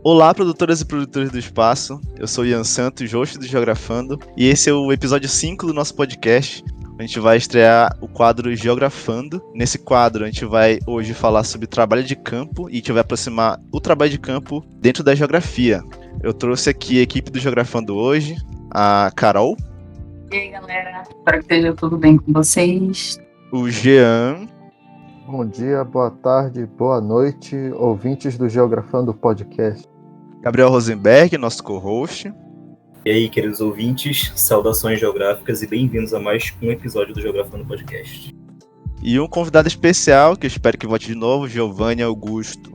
Olá, produtoras e produtores do espaço. Eu sou Ian Santos, host do Geografando, e esse é o episódio 5 do nosso podcast. A gente vai estrear o quadro Geografando. Nesse quadro, a gente vai hoje falar sobre trabalho de campo e a gente vai aproximar o trabalho de campo dentro da geografia. Eu trouxe aqui a equipe do Geografando hoje, a Carol. E aí, galera? Espero que esteja tudo bem com vocês. O Jean. Bom dia, boa tarde, boa noite, ouvintes do Geografando Podcast. Gabriel Rosenberg, nosso co-host. E aí, queridos ouvintes, saudações geográficas e bem-vindos a mais um episódio do Geografando Podcast. E um convidado especial, que eu espero que volte de novo, Giovanni Augusto.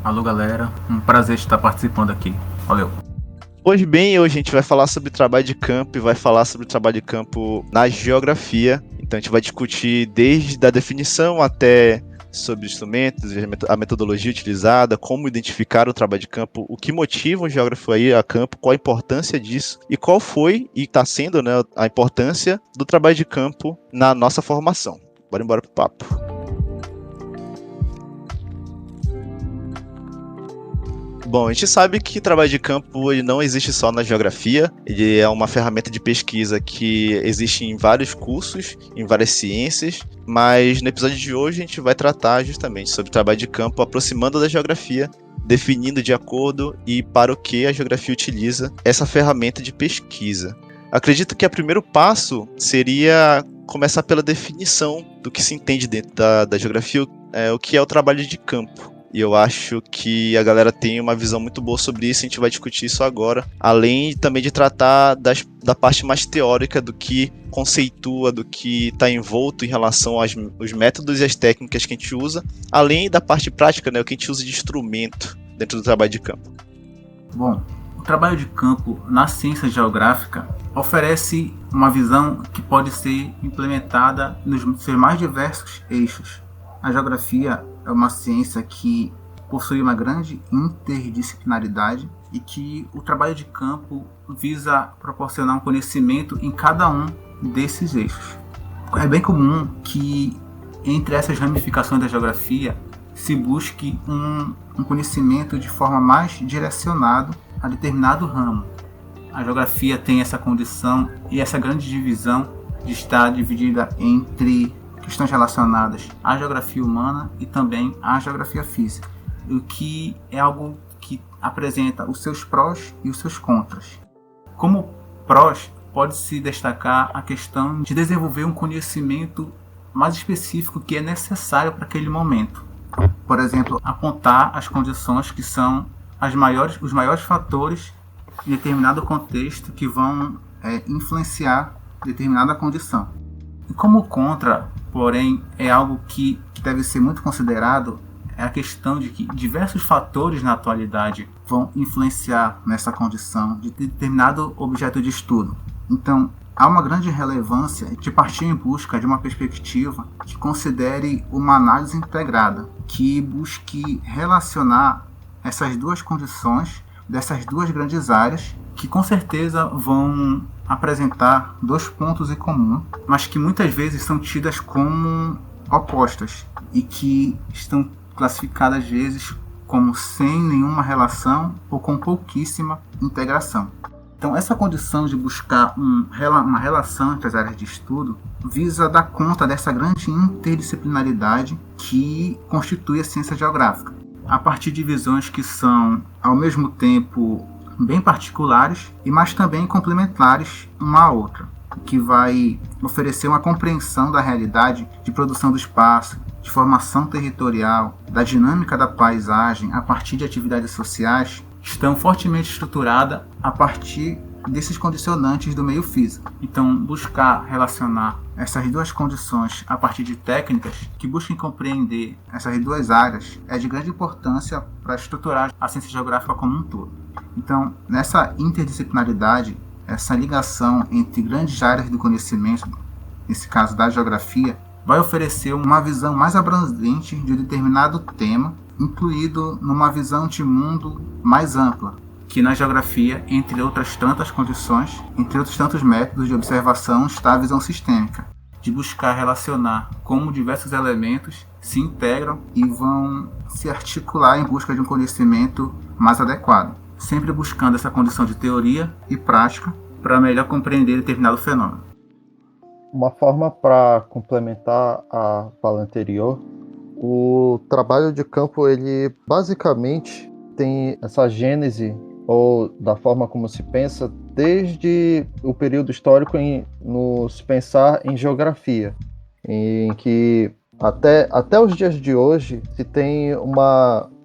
Alô, galera, um prazer estar participando aqui. Valeu. Pois bem, hoje a gente vai falar sobre trabalho de campo e vai falar sobre trabalho de campo na geografia. Então a gente vai discutir desde a definição até sobre instrumentos, a metodologia utilizada, como identificar o trabalho de campo, o que motiva um geógrafo a ir a campo, qual a importância disso e qual foi e está sendo, né, a importância do trabalho de campo na nossa formação. Bora embora pro papo. Bom, a gente sabe que trabalho de campo ele não existe só na geografia, ele é uma ferramenta de pesquisa que existe em vários cursos, em várias ciências, mas no episódio de hoje a gente vai tratar justamente sobre trabalho de campo aproximando da geografia, definindo de acordo e para o que a geografia utiliza essa ferramenta de pesquisa. Acredito que o primeiro passo seria começar pela definição do que se entende dentro da geografia, o que é o trabalho de campo. E eu acho que a galera tem uma visão muito boa sobre isso, a gente vai discutir isso agora. Além também de tratar da parte mais teórica do que conceitua, do que está envolto em relação aos métodos e as técnicas que a gente usa. Além da parte prática, né, o que a gente usa de instrumento dentro do trabalho de campo. Bom, o trabalho de campo na ciência geográfica oferece uma visão que pode ser implementada nos seus mais diversos eixos. A geografia é uma ciência que possui uma grande interdisciplinaridade e que o trabalho de campo visa proporcionar um conhecimento em cada um desses eixos. É bem comum que entre essas ramificações da geografia se busque um conhecimento de forma mais direcionado a determinado ramo. A geografia tem essa condição e essa grande divisão de estar dividida entre questões relacionadas à geografia humana e também à geografia física, o que é algo que apresenta os seus prós e os seus contras. Como prós, pode-se destacar a questão de desenvolver um conhecimento mais específico que é necessário para aquele momento. Por exemplo, apontar as condições que são os maiores fatores em determinado contexto que vão influenciar determinada condição. E como contra, porém, é algo que deve ser muito considerado, é a questão de que diversos fatores na atualidade vão influenciar nessa condição de determinado objeto de estudo. Então, há uma grande relevância de partir em busca de uma perspectiva que considere uma análise integrada, que busque relacionar essas duas condições dessas duas grandes áreas, que com certeza vão apresentar dois pontos em comum, mas que muitas vezes são tidas como opostas e que estão classificadas às vezes como sem nenhuma relação ou com pouquíssima integração. Então essa condição de buscar uma relação entre as áreas de estudo visa dar conta dessa grande interdisciplinaridade que constitui a ciência geográfica, a partir de visões que são ao mesmo tempo bem particulares, mas também complementares uma à outra, que vai oferecer uma compreensão da realidade de produção do espaço, de formação territorial, da dinâmica da paisagem a partir de atividades sociais, estão fortemente estruturadas a partir desses condicionantes do meio físico. Então, buscar relacionar essas duas condições a partir de técnicas que busquem compreender essas duas áreas é de grande importância para estruturar a ciência geográfica como um todo. Então, nessa interdisciplinaridade, essa ligação entre grandes áreas do conhecimento, nesse caso da geografia, vai oferecer uma visão mais abrangente de um determinado tema, incluído numa visão de mundo mais ampla, que na geografia, entre outras tantas condições, entre outros tantos métodos de observação, está a visão sistêmica, de buscar relacionar como diversos elementos se integram e vão se articular em busca de um conhecimento mais adequado, sempre buscando essa condição de teoria e prática para melhor compreender determinado fenômeno. Uma forma para complementar a fala anterior, o trabalho de campo, ele basicamente tem essa gênese, ou da forma como se pensa, desde o período histórico no se pensar em geografia, em que até os dias de hoje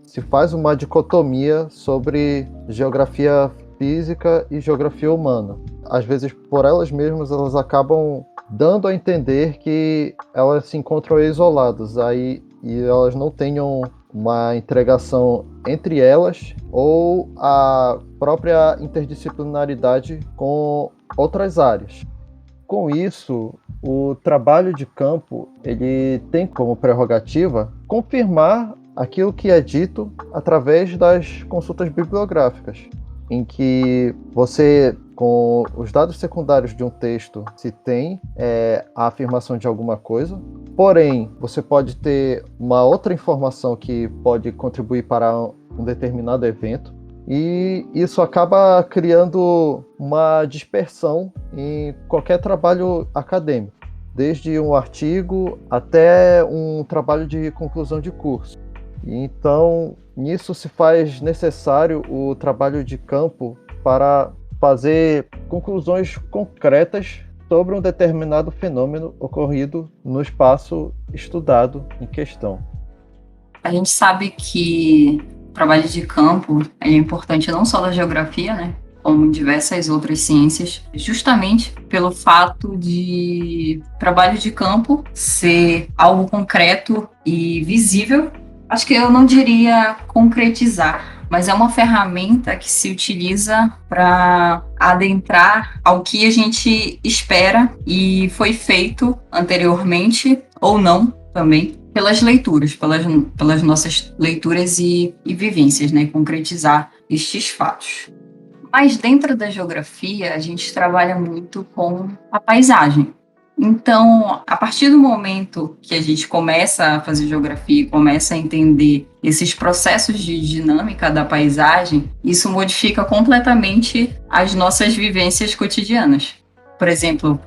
se faz uma dicotomia sobre geografia física e geografia humana. Às vezes, por elas mesmas, elas acabam dando a entender que elas se encontram isoladas e elas não tenham uma integração entre elas ou a própria interdisciplinaridade com outras áreas. Com isso, o trabalho de campo, ele tem como prerrogativa confirmar aquilo que é dito através das consultas bibliográficas, em que você, com os dados secundários de um texto, se tem a afirmação de alguma coisa, porém, você pode ter uma outra informação que pode contribuir para um determinado evento, e isso acaba criando uma dispersão em qualquer trabalho acadêmico, desde um artigo até um trabalho de conclusão de curso. Então, nisso se faz necessário o trabalho de campo para fazer conclusões concretas sobre um determinado fenômeno ocorrido no espaço estudado em questão. A gente sabe que o trabalho de campo é importante não só da geografia, né, como em diversas outras ciências, justamente pelo fato de trabalho de campo ser algo concreto e visível. Acho que eu não diria concretizar, mas é uma ferramenta que se utiliza para adentrar ao que a gente espera e foi feito anteriormente, ou não também, pelas leituras, pelas nossas leituras e vivências, né? Concretizar estes fatos. Mas dentro da geografia, a gente trabalha muito com a paisagem. Então, a partir do momento que a gente começa a fazer geografia e começa a entender esses processos de dinâmica da paisagem, isso modifica completamente as nossas vivências cotidianas. Por exemplo,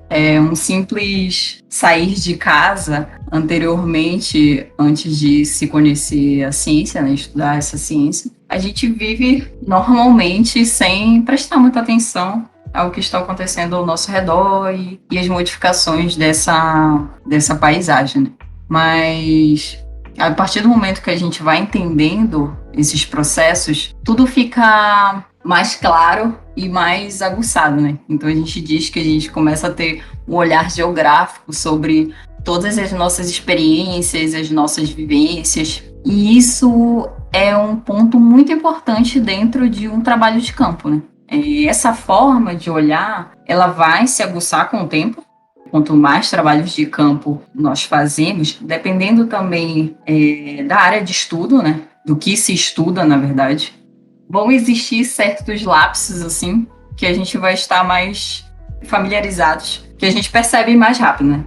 um simples sair de casa anteriormente, antes de se conhecer a ciência, né, estudar essa ciência, a gente vive normalmente sem prestar muita atenção ao que está acontecendo ao nosso redor e as modificações dessa paisagem, né? Mas a partir do momento que a gente vai entendendo esses processos, tudo fica mais claro e mais aguçado, né? Então a gente diz que a gente começa a ter um olhar geográfico sobre todas as nossas experiências, as nossas vivências, e isso é um ponto muito importante dentro de um trabalho de campo, né? Essa forma de olhar, ela vai se aguçar com o tempo. Quanto mais trabalhos de campo nós fazemos, dependendo também da área de estudo, né, do que se estuda, na verdade, vão existir certos lapsos, assim, que a gente vai estar mais familiarizados, que a gente percebe mais rápido, né?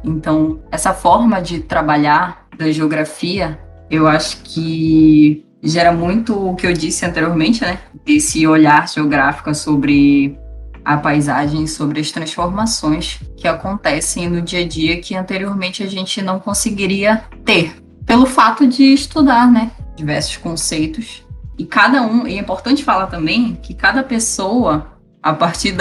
Então, essa forma de trabalhar da geografia, eu acho que gera muito o que eu disse anteriormente, né? Esse olhar geográfico sobre a paisagem, sobre as transformações que acontecem no dia a dia que anteriormente a gente não conseguiria ter, pelo fato de estudar, né, diversos conceitos. E é importante falar também que cada pessoa, a partir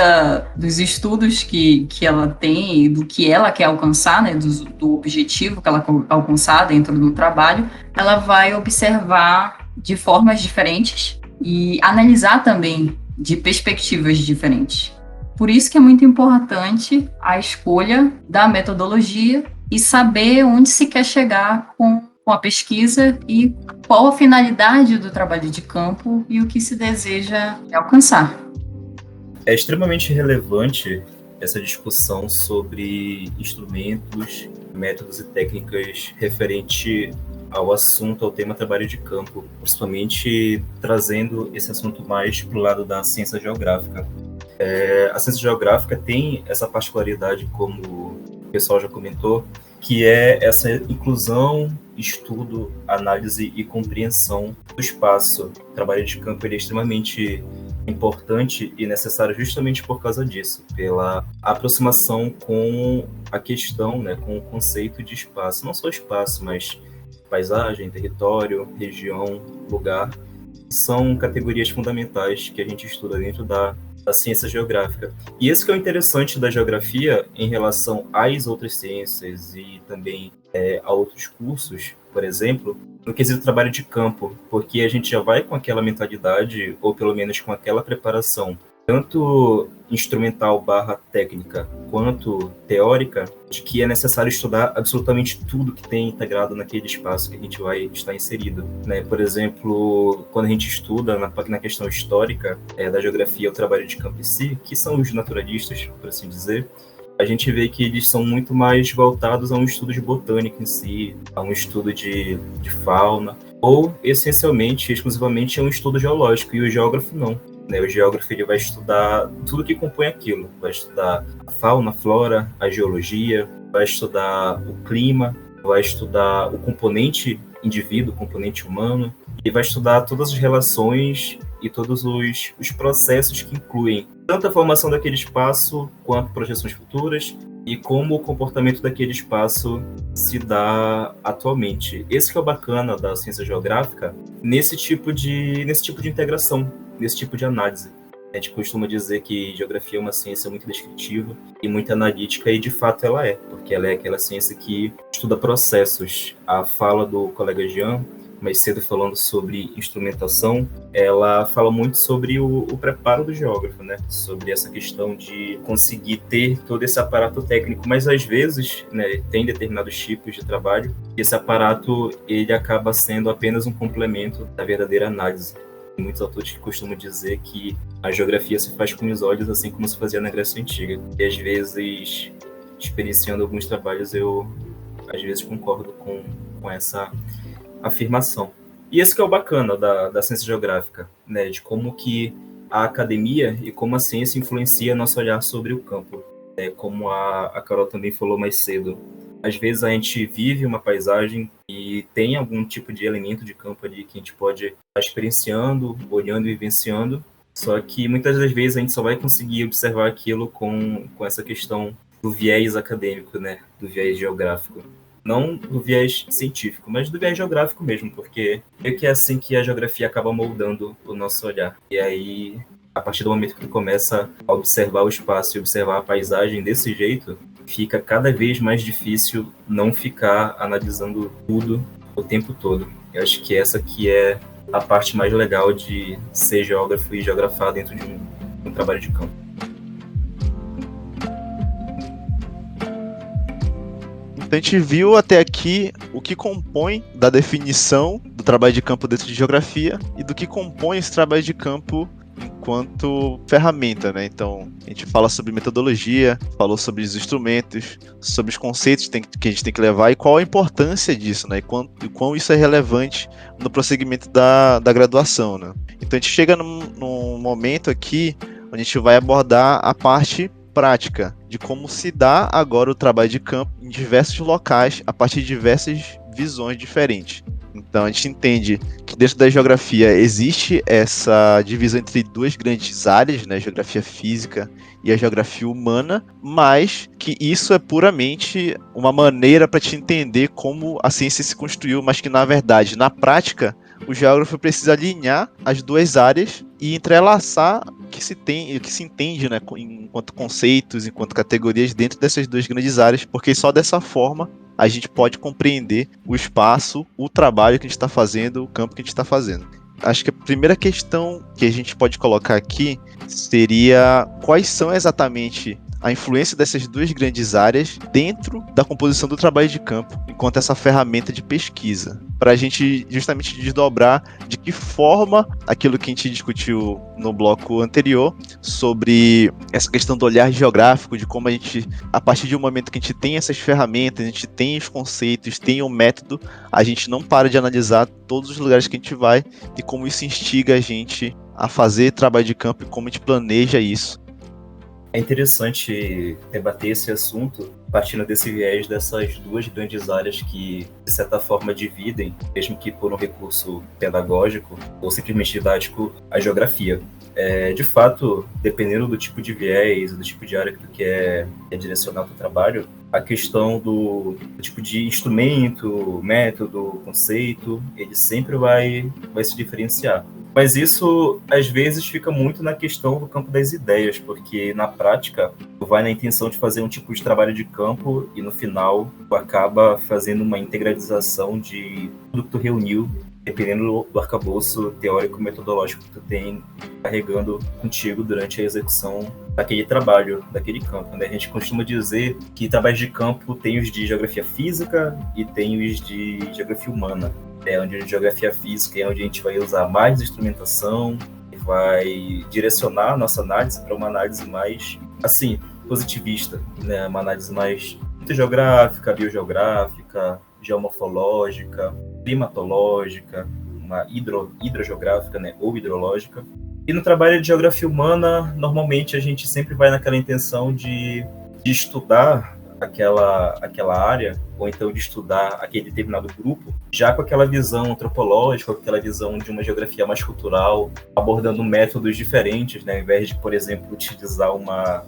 dos estudos que ela tem e do que ela quer alcançar, né, do objetivo que ela quer alcançar dentro do trabalho, ela vai observar de formas diferentes e analisar também de perspectivas diferentes. Por isso que é muito importante a escolha da metodologia e saber onde se quer chegar com a pesquisa e qual a finalidade do trabalho de campo e o que se deseja alcançar. É extremamente relevante essa discussão sobre instrumentos, métodos e técnicas referente ao assunto, ao tema trabalho de campo, principalmente trazendo esse assunto mais para o lado da ciência geográfica. A ciência geográfica tem essa particularidade como pessoal já comentou, que é essa inclusão, estudo, análise e compreensão do espaço. O trabalho de campo ele é extremamente importante e necessário justamente por causa disso, pela aproximação com a questão, né, com o conceito de espaço. Não só espaço, mas paisagem, território, região, lugar. São categorias fundamentais que a gente estuda dentro da ciência geográfica. E esse que é o interessante da geografia em relação às outras ciências e também a outros cursos, por exemplo, no quesito trabalho de campo, porque a gente já vai com aquela mentalidade, ou pelo menos com aquela preparação, tanto instrumental / técnica, quanto teórica, de que é necessário estudar absolutamente tudo que tem integrado naquele espaço que a gente vai estar inserido, né? Por exemplo, quando a gente estuda na questão histórica da geografia, o trabalho de campo em si, que são os naturalistas, por assim dizer, a gente vê que eles são muito mais voltados a um estudo de botânica em si, a um estudo de fauna, ou, essencialmente, exclusivamente, a um estudo geológico, e o geógrafo não. O geógrafo ele vai estudar tudo que compõe aquilo, vai estudar a fauna, a flora, a geologia, vai estudar o clima, vai estudar o componente indivíduo, o componente humano, e vai estudar todas as relações e todos os processos que incluem tanto a formação daquele espaço quanto projeções futuras e como o comportamento daquele espaço se dá atualmente. Esse que é o bacana da ciência geográfica nesse tipo de integração, nesse tipo de análise. A gente costuma dizer que geografia é uma ciência muito descritiva e muito analítica, e de fato ela é, porque ela é aquela ciência que estuda processos. A fala do colega Jean, mais cedo falando sobre instrumentação, ela fala muito sobre o preparo do geógrafo, né? Sobre essa questão de conseguir ter todo esse aparato técnico, mas às vezes, né, tem determinados tipos de trabalho e esse aparato ele acaba sendo apenas um complemento da verdadeira análise. Muitos autores costumam dizer que a geografia se faz com os olhos, assim como se fazia na Grécia Antiga. E às vezes, experienciando alguns trabalhos, eu às vezes concordo com essa afirmação. E esse que é o bacana da ciência geográfica, né? De como que a academia e como a ciência influencia nosso olhar sobre o campo. Como a Carol também falou mais cedo, às vezes a gente vive uma paisagem e tem algum tipo de elemento de campo ali que a gente pode estar experienciando, olhando e vivenciando, só que muitas das vezes a gente só vai conseguir observar aquilo com essa questão do viés acadêmico, né? Do viés geográfico. Não do viés científico, mas do viés geográfico mesmo, porque é que é assim que a geografia acaba moldando o nosso olhar. E aí, a partir do momento que tu começa a observar o espaço e observar a paisagem desse jeito, fica cada vez mais difícil não ficar analisando tudo o tempo todo. Eu acho que essa que é a parte mais legal de ser geógrafo e geografar dentro de um trabalho de campo. Então a gente viu até aqui o que compõe da definição do trabalho de campo dentro de geografia e do que compõe esse trabalho de campo enquanto ferramenta, né? Então, a gente fala sobre metodologia, falou sobre os instrumentos, sobre os conceitos que a gente tem que levar e qual a importância disso, né? E quão isso é relevante no prosseguimento da graduação, né? Então, a gente chega num momento aqui onde a gente vai abordar a parte prática de como se dá agora o trabalho de campo em diversos locais, a partir de diversas visões diferentes. Então a gente entende que dentro da geografia existe essa divisão entre duas grandes áreas, né, a geografia física e a geografia humana, mas que isso é puramente uma maneira para te entender como a ciência se construiu, mas que na verdade, na prática, o geógrafo precisa alinhar as duas áreas e entrelaçar o que se entende, né, enquanto conceitos, enquanto categorias dentro dessas duas grandes áreas, porque só dessa forma a gente pode compreender o espaço, o trabalho que a gente está fazendo, o campo que a gente está fazendo. Acho que a primeira questão que a gente pode colocar aqui seria quais são exatamente a influência dessas duas grandes áreas dentro da composição do trabalho de campo, enquanto essa ferramenta de pesquisa, para a gente justamente desdobrar de que forma aquilo que a gente discutiu no bloco anterior, sobre essa questão do olhar geográfico, de como a gente, a partir de um momento que a gente tem essas ferramentas, a gente tem os conceitos, tem o método, a gente não para de analisar todos os lugares que a gente vai e como isso instiga a gente a fazer trabalho de campo e como a gente planeja isso. É interessante debater esse assunto partindo desse viés dessas duas grandes áreas que, de certa forma, dividem, mesmo que por um recurso pedagógico ou simplesmente didático, a geografia. De fato, dependendo do tipo de viés, do tipo de área que tu quer direcionar o teu trabalho, a questão do tipo de instrumento, método, conceito, ele sempre vai se diferenciar. Mas isso, às vezes, fica muito na questão do campo das ideias, porque, na prática, tu vai na intenção de fazer um tipo de trabalho de campo e, no final, tu acaba fazendo uma integralização de tudo que tu reuniu, dependendo do arcabouço teórico metodológico que tu tem carregando contigo durante a execução daquele trabalho, daquele campo, né? A gente costuma dizer que trabalhos de campo tem os de geografia física e tem os de geografia humana. Onde a geografia física é onde a gente vai usar mais instrumentação e vai direcionar a nossa análise para uma análise mais, assim, positivista, né? Uma análise mais geográfica, biogeográfica, geomorfológica, climatológica, uma hidrogeográfica, né? Ou hidrológica. E no trabalho de geografia humana, normalmente a gente sempre vai naquela intenção de estudar aquela área, ou então de estudar aquele determinado grupo, já com aquela visão antropológica, com aquela visão de uma geografia mais cultural, abordando métodos diferentes, né? Ao invés de, por exemplo, utilizar uma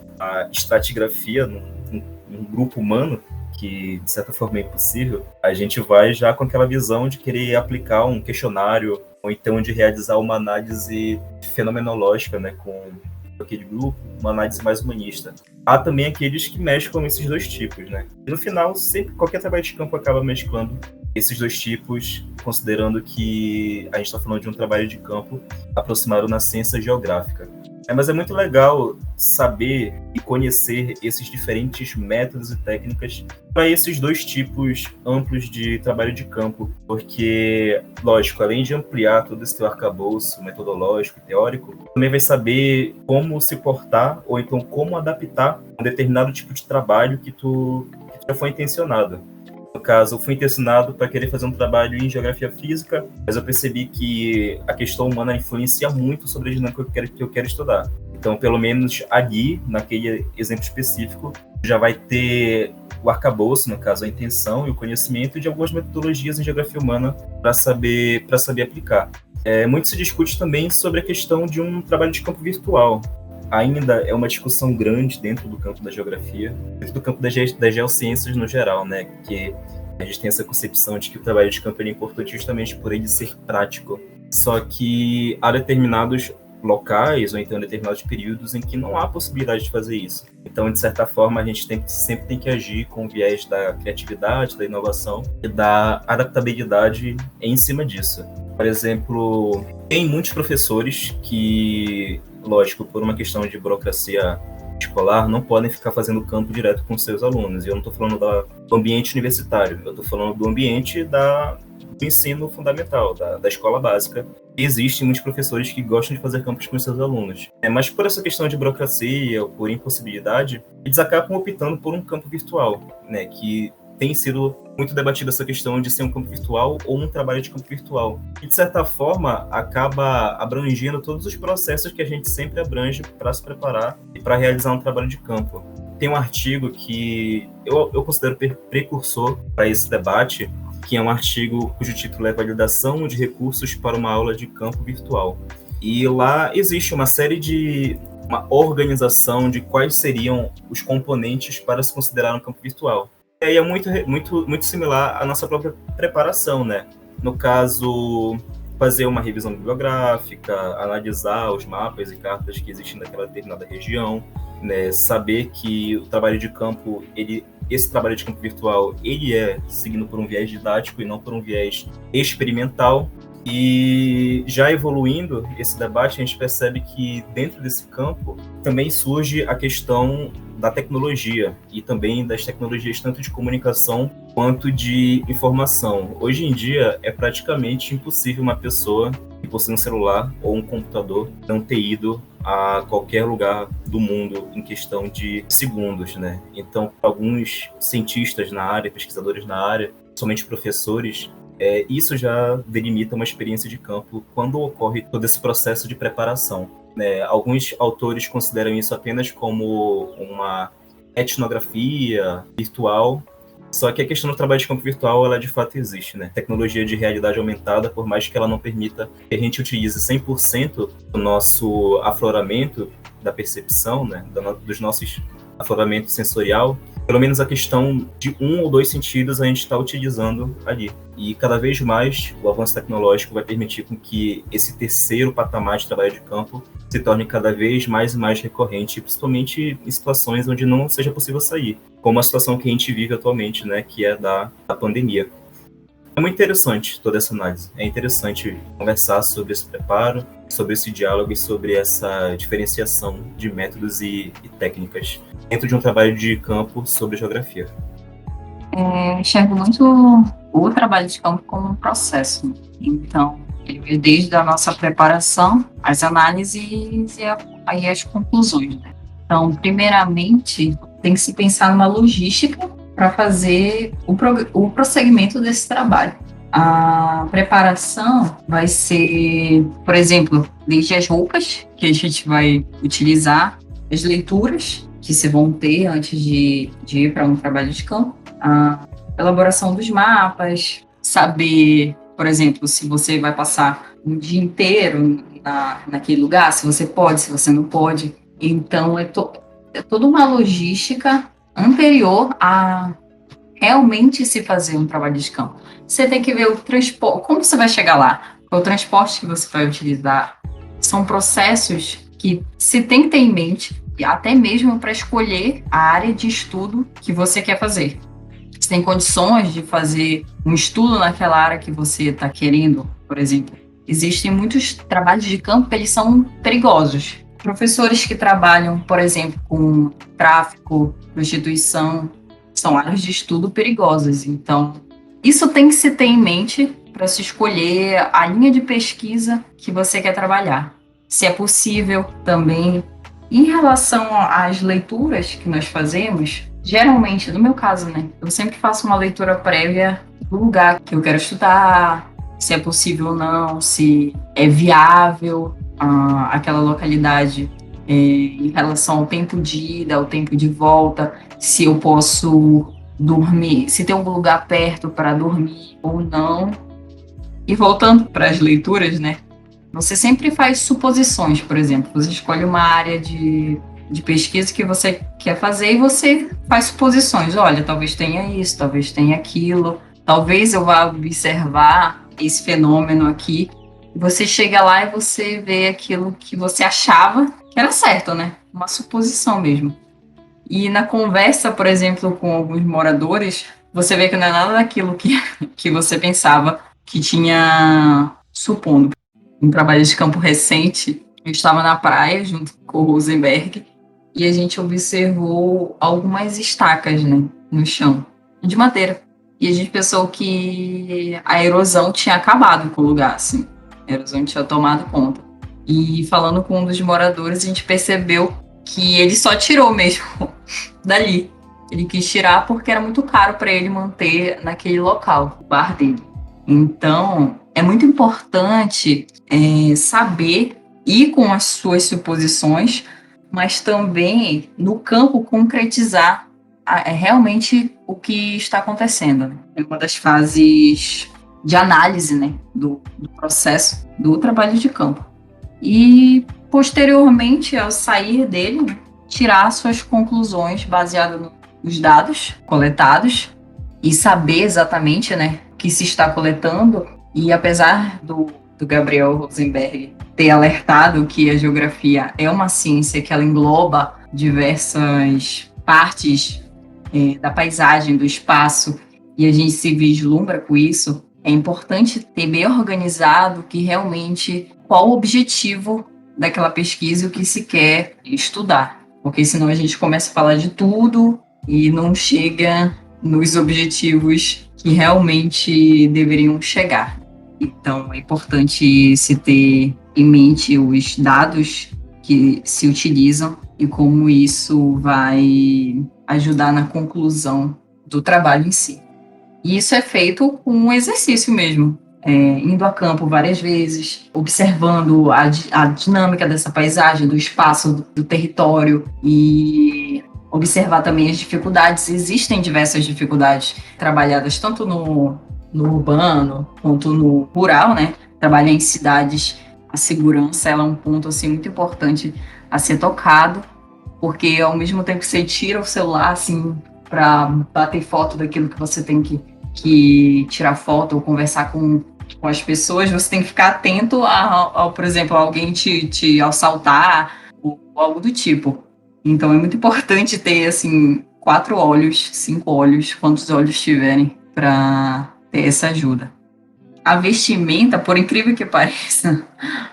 estratigrafia num grupo humano, que de certa forma é impossível, a gente vai já com aquela visão de querer aplicar um questionário, ou então de realizar uma análise fenomenológica, né, com aquele grupo, uma análise mais humanista. Há também aqueles que mesclam esses dois tipos, né? E no final, sempre qualquer trabalho de campo acaba mesclando esses dois tipos, considerando que a gente está falando de um trabalho de campo aproximado na ciência geográfica. Mas é muito legal saber e conhecer esses diferentes métodos e técnicas para esses dois tipos amplos de trabalho de campo, porque, lógico, além de ampliar todo esse teu arcabouço metodológico e teórico, também vai saber como se portar ou então como adaptar um determinado tipo de trabalho que tu já foi intencionado. No caso, eu fui intencionado para querer fazer um trabalho em geografia física, mas eu percebi que a questão humana influencia muito sobre a dinâmica que eu quero estudar. Então, pelo menos ali, naquele exemplo específico, já vai ter o arcabouço, no caso, a intenção e o conhecimento de algumas metodologias em geografia humana para saber aplicar. Muito se discute também sobre a questão de um trabalho de campo virtual. Ainda é uma discussão grande dentro do campo da geografia, dentro do campo das geociências no geral, né? Que a gente tem essa concepção de que o trabalho de campo é importante justamente por ele ser prático. Só que há determinados locais ou então determinados períodos em que não há possibilidade de fazer isso. Então, de certa forma, a gente sempre tem que agir com o viés da criatividade, da inovação e da adaptabilidade em cima disso. Por exemplo, tem muitos professores que, lógico, por uma questão de burocracia escolar, não podem ficar fazendo campo direto com seus alunos. E eu não estou falando do ambiente universitário, eu estou falando do ambiente do ensino fundamental, da escola básica. E existem muitos professores que gostam de fazer campos com seus alunos. Mas por essa questão de burocracia ou por impossibilidade, eles acabam optando por um campo virtual, né, que tem sido muito debatida essa questão de ser um campo virtual ou um trabalho de campo virtual. E, de certa forma, acaba abrangendo todos os processos que a gente sempre abrange para se preparar e para realizar um trabalho de campo. Tem um artigo que eu considero precursor para esse debate, que é um artigo cujo título é Validação de Recursos para uma Aula de Campo Virtual. E lá existe uma organização de quais seriam os componentes para se considerar um campo virtual. E aí é muito similar à nossa própria preparação, né? No caso, fazer uma revisão bibliográfica, analisar os mapas e cartas que existem naquela determinada região, né? Saber que o trabalho de campo, esse trabalho de campo virtual, ele é seguido por um viés didático e não por um viés experimental. E já evoluindo esse debate, a gente percebe que dentro desse campo também surge a questão da tecnologia e também das tecnologias tanto de comunicação quanto de informação. Hoje em dia é praticamente impossível uma pessoa que possui um celular ou um computador não ter ido a qualquer lugar do mundo em questão de segundos, né? Então, alguns cientistas na área, pesquisadores na área, somente professores, isso já delimita uma experiência de campo quando ocorre todo esse processo de preparação. Alguns autores consideram isso apenas como uma etnografia virtual. Só que a questão do trabalho de campo virtual, ela de fato existe, né? Tecnologia de realidade aumentada, por mais que ela não permita que a gente utilize 100% do nosso afloramento da percepção, né? Dos nossos afloramento sensorial, pelo menos a questão de 1 ou 2 sentidos a gente está utilizando ali. E cada vez mais o avanço tecnológico vai permitir com que esse terceiro patamar de trabalho de campo se torne cada vez mais e mais recorrente, principalmente em situações onde não seja possível sair, como a situação que a gente vive atualmente, né, que é da pandemia. É muito interessante toda essa análise. É interessante conversar sobre esse preparo, sobre esse diálogo e sobre essa diferenciação de métodos e técnicas dentro de um trabalho de campo sobre geografia. Eu enxergo muito o trabalho de campo como um processo. Então, ele vem desde a nossa preparação, as análises e aí as conclusões, né? Então, primeiramente, tem que se pensar numa logística para fazer o prosseguimento desse trabalho. A preparação vai ser, por exemplo, desde as roupas que a gente vai utilizar, as leituras que se vão ter antes de ir para um trabalho de campo, a elaboração dos mapas, saber, por exemplo, se você vai passar um dia inteiro naquele lugar, se você pode, se você não pode. Então, é toda uma logística anterior a realmente se fazer um trabalho de campo. Você tem que ver o transporte, como você vai chegar lá, qual o transporte que você vai utilizar. São processos que se tem que ter em mente, até mesmo para escolher a área de estudo que você quer fazer. Você tem condições de fazer um estudo naquela área que você está querendo, por exemplo. Existem muitos trabalhos de campo que eles são perigosos. Professores que trabalham, por exemplo, com tráfico, prostituição, são áreas de estudo perigosas. Então, isso tem que se ter em mente para se escolher a linha de pesquisa que você quer trabalhar. Se é possível também. Em relação às leituras que nós fazemos, geralmente, no meu caso, né, eu sempre faço uma leitura prévia do lugar que eu quero estudar, se é possível ou não, se é viável aquela localidade em relação ao tempo de ida, ao tempo de volta, se eu posso dormir, se tem algum lugar perto para dormir ou não. E voltando para as leituras, né? Você sempre faz suposições, por exemplo. Você escolhe uma área de pesquisa que você quer fazer e você faz suposições. Olha, talvez tenha isso, talvez tenha aquilo. Talvez eu vá observar esse fenômeno aqui. Você chega lá e você vê aquilo que você achava que era certo, né? Uma suposição mesmo. E na conversa, por exemplo, com alguns moradores, você vê que não é nada daquilo que você pensava que tinha, supondo. Um trabalho de campo recente, eu estava na praia junto com o Rosenberg e a gente observou algumas estacas, né, no chão, de madeira. E a gente pensou que a erosão tinha acabado com o lugar, assim. A erosão tinha tomado conta. E falando com um dos moradores, a gente percebeu que ele só tirou mesmo dali. Ele quis tirar porque era muito caro para ele manter naquele local, o bar dele. Então, é muito importante saber ir com as suas suposições, mas também no campo concretizar realmente o que está acontecendo. É uma das fases de análise, né, do processo do trabalho de campo. E, posteriormente, ao sair dele, né, tirar suas conclusões baseadas nos dados coletados e saber exatamente, né, o que se está coletando. E apesar do Gabriel Rosenberg ter alertado que a geografia é uma ciência que ela engloba diversas partes da paisagem, do espaço, e a gente se vislumbra com isso, é importante ter bem organizado que realmente qual o objetivo daquela pesquisa e o que se quer estudar. Porque senão a gente começa a falar de tudo e não chega nos objetivos que realmente deveriam chegar. Então, é importante se ter em mente os dados que se utilizam e como isso vai ajudar na conclusão do trabalho em si. E isso é feito com um exercício mesmo, indo a campo várias vezes, observando a dinâmica dessa paisagem, do espaço, do território e observar também as dificuldades. Existem diversas dificuldades trabalhadas tanto no urbano quanto no rural, né? Trabalhar em cidades, a segurança ela é um ponto assim, muito importante a ser tocado, porque ao mesmo tempo que você tira o celular assim, para bater foto daquilo que você tem que tirar foto ou conversar com as pessoas, você tem que ficar atento ao por exemplo, alguém te assaltar ou algo do tipo. Então é muito importante ter, assim, 4 olhos, 5 olhos, quantos olhos tiverem, para ter essa ajuda. A vestimenta, por incrível que pareça,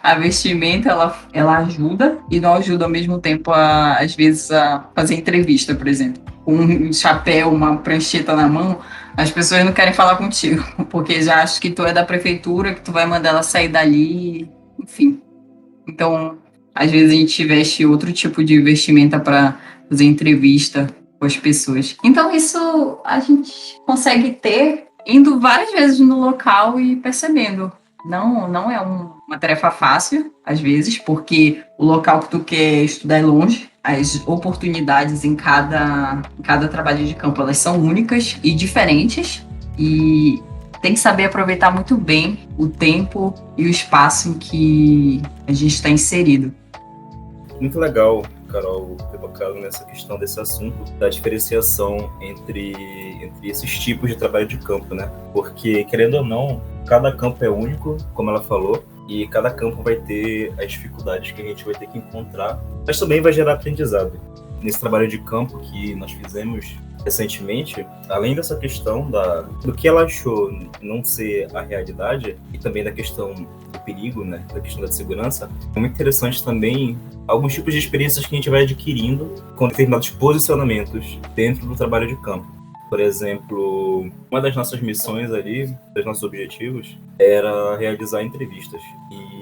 a vestimenta, ela ajuda e não ajuda ao mesmo tempo, às vezes, a fazer entrevista, por exemplo. Com um chapéu, uma prancheta na mão, as pessoas não querem falar contigo, porque já acham que tu é da prefeitura, que tu vai mandar ela sair dali, enfim. Então, às vezes a gente veste outro tipo de vestimenta para fazer entrevista com as pessoas. Então, isso a gente consegue ter indo várias vezes no local e percebendo. Não é uma tarefa fácil, às vezes, porque o local que tu quer estudar é longe. As oportunidades em cada trabalho de campo, elas são únicas e diferentes. E tem que saber aproveitar muito bem o tempo e o espaço em que a gente está inserido. Muito legal, Carol, ter tocado nessa questão desse assunto, da diferenciação entre esses tipos de trabalho de campo, né? Porque, querendo ou não, cada campo é único, como ela falou, e cada campo vai ter as dificuldades que a gente vai ter que encontrar, mas também vai gerar aprendizado. Nesse trabalho de campo que nós fizemos recentemente, além dessa questão do que ela achou não ser a realidade, e também da questão do perigo, né, da questão da segurança, é muito interessante também alguns tipos de experiências que a gente vai adquirindo com determinados posicionamentos dentro do trabalho de campo. Por exemplo, uma das nossas missões ali, dos nossos objetivos, era realizar entrevistas.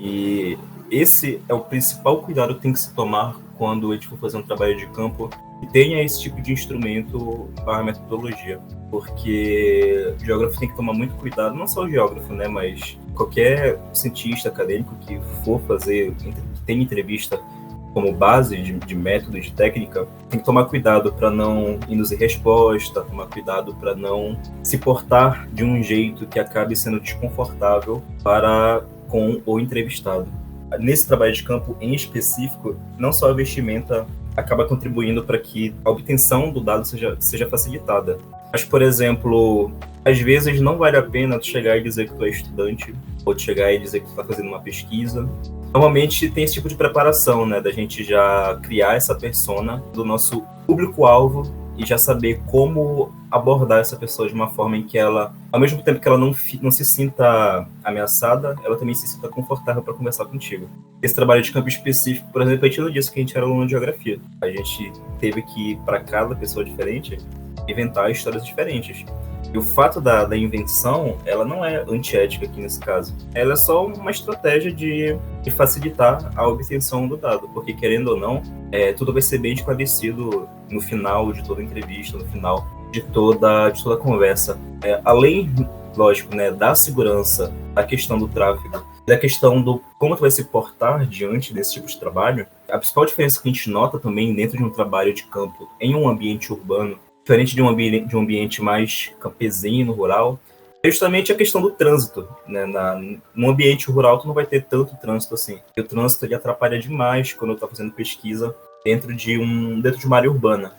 E esse é o principal cuidado que tem que se tomar quando a gente for fazer um trabalho de campo e tenha esse tipo de instrumento para a metodologia. Porque o geógrafo tem que tomar muito cuidado, não só o geógrafo, né, mas qualquer cientista acadêmico que for fazer, que tem entrevista como base de método, de técnica, tem que tomar cuidado para não induzir resposta, tomar cuidado para não se portar de um jeito que acabe sendo desconfortável com o entrevistado. Nesse trabalho de campo em específico, não só a vestimenta acaba contribuindo para que a obtenção do dado seja facilitada. Mas, por exemplo, às vezes não vale a pena tu chegar e dizer que tu é estudante, ou tu chegar e dizer que tu está fazendo uma pesquisa. Normalmente tem esse tipo de preparação, né, da gente já criar essa persona do nosso público-alvo e já saber como abordar essa pessoa de uma forma em que ela, ao mesmo tempo que ela não se sinta ameaçada, ela também se sinta confortável para conversar contigo. Esse trabalho de campo específico, por exemplo, a gente não disse que a gente era aluno de geografia. A gente teve que, para cada pessoa diferente, inventar histórias diferentes. E o fato da invenção, ela não é antiética aqui nesse caso. Ela é só uma estratégia de facilitar a obtenção do dado, porque, querendo ou não, tudo vai ser bem esclarecido no final de toda entrevista, no final de toda a conversa. Além, lógico, né, da segurança, da questão do tráfego, da questão do como tu vai se portar diante desse tipo de trabalho, a principal diferença que a gente nota também dentro de um trabalho de campo em um ambiente urbano, diferente de um ambiente mais campesino, rural, é justamente a questão do trânsito, né? No ambiente rural, tu não vai ter tanto trânsito assim. E o trânsito ele atrapalha demais quando eu estou fazendo pesquisa dentro de uma área urbana.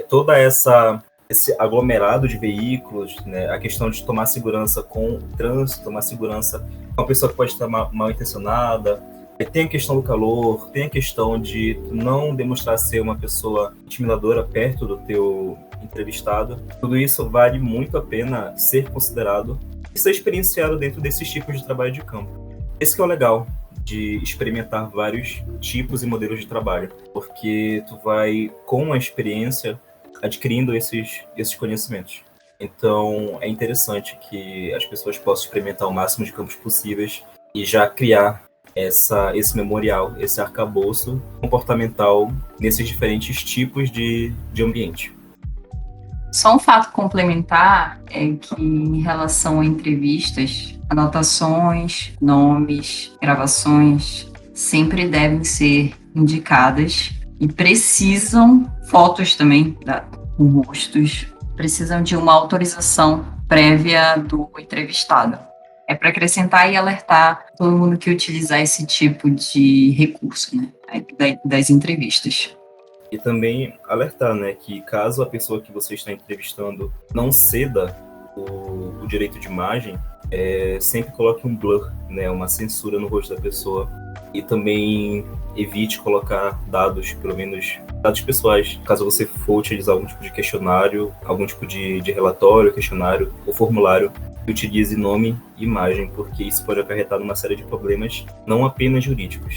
Toda esse aglomerado de veículos, né? A questão de tomar segurança com o trânsito, tomar segurança com uma pessoa que pode estar mal intencionada. Tem a questão do calor, tem a questão de não demonstrar ser uma pessoa intimidadora perto do teu entrevistado. Tudo isso vale muito a pena ser considerado e ser experienciado dentro desses tipos de trabalho de campo. Esse que é o legal de experimentar vários tipos e modelos de trabalho, porque tu vai, com a experiência, adquirindo esses conhecimentos. Então, é interessante que as pessoas possam experimentar o máximo de campos possíveis e já criar esse memorial, esse arcabouço comportamental nesses diferentes tipos de ambiente. Só um fato complementar é que, em relação a entrevistas, anotações, nomes, gravações sempre devem ser indicadas e precisam, fotos também, com rostos, precisam de uma autorização prévia do entrevistado. É para acrescentar e alertar todo mundo que utilizar esse tipo de recurso, né, das entrevistas. E também alertar, né, que caso a pessoa que você está entrevistando não ceda o direito de imagem, sempre coloque um blur, né, uma censura no rosto da pessoa. E também evite colocar dados, pelo menos dados pessoais, caso você for utilizar algum tipo de questionário, algum tipo de relatório, questionário ou formulário, que utilize nome e imagem, porque isso pode acarretar numa série de problemas, não apenas jurídicos,